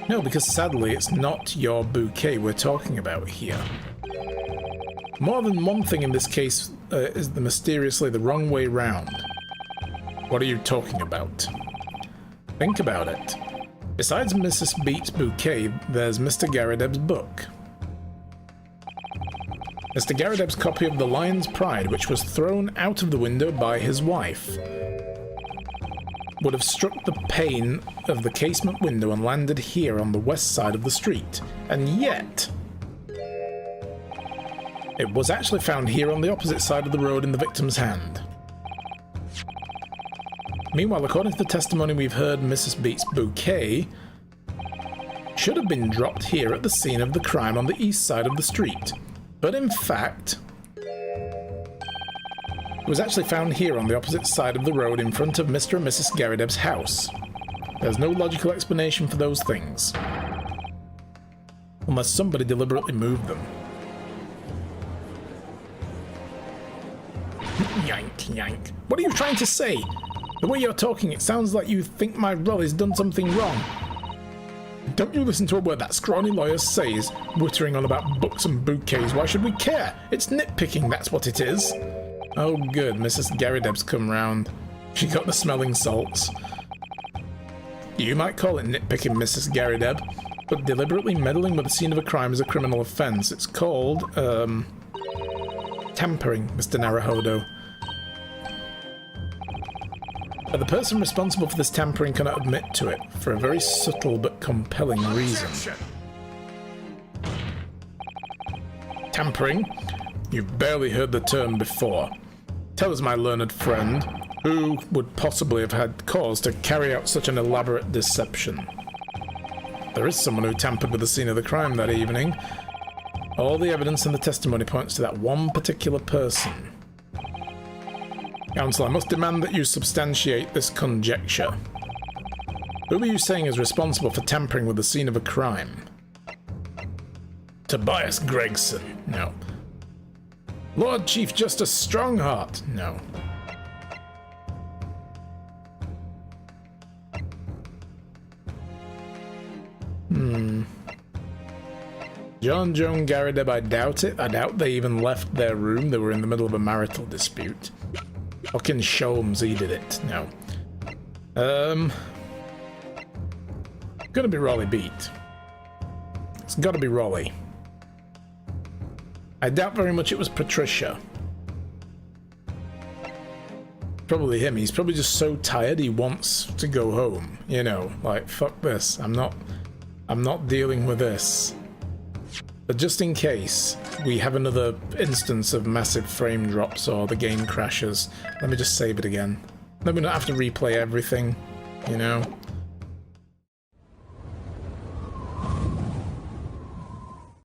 No, because sadly it's not your bouquet we're talking about here. More than one thing in this case is mysteriously the wrong way round. What are you talking about? Think about it. Besides Mrs. Beat's bouquet, there's Mr. Garrideb's book. Mr. Garrideb's copy of The Lion's Pride, which was thrown out of the window by his wife, would have struck the pane of the casement window and landed here on the west side of the street. And yet, it was actually found here on the opposite side of the road in the victim's hand. Meanwhile, according to the testimony we've heard, Mrs. Beat's bouquet should have been dropped here at the scene of the crime on the east side of the street. But in fact, it was actually found here on the opposite side of the road in front of Mr. and Mrs. Garrideb's house. There's no logical explanation for those things. Unless somebody deliberately moved them. Yank, yank. What are you trying to say? The way you're talking, it sounds like you think my Rolly's done something wrong. Don't you listen to a word that scrawny lawyer says, wittering on about books and bouquets. Why should we care? It's nitpicking, that's what it is. Oh good, Mrs. Garrideb's come round. She got the smelling salts. You might call it nitpicking, Mrs. Garrideb, but deliberately meddling with the scene of a crime is a criminal offence. It's called, tampering, Mr. Naruhodo. But the person responsible for this tampering cannot admit to it, for a very subtle but compelling reason. Tampering? You've barely heard the term before. Tell us, my learned friend, who would possibly have had cause to carry out such an elaborate deception? There is someone who tampered with the scene of the crime that evening. All the evidence and the testimony points to that one particular person. Counsel, I must demand that you substantiate this conjecture. Who are you saying is responsible for tampering with the scene of a crime? Tobias Gregson. No. Lord Chief Justice Strongheart. No. John Joan Garrideb, I doubt it. I doubt they even left their room. They were in the middle of a marital dispute. Fucking Sholmes, he did it. No. Gonna be Rolly Beat. It's gotta be Rolly. I doubt very much it was Patricia. Probably him. He's probably just so tired he wants to go home. You know, like, fuck this. I'm not dealing with this. But just in case we have another instance of massive frame drops or the game crashes, let me just save it again. Let me not have to replay everything, you know?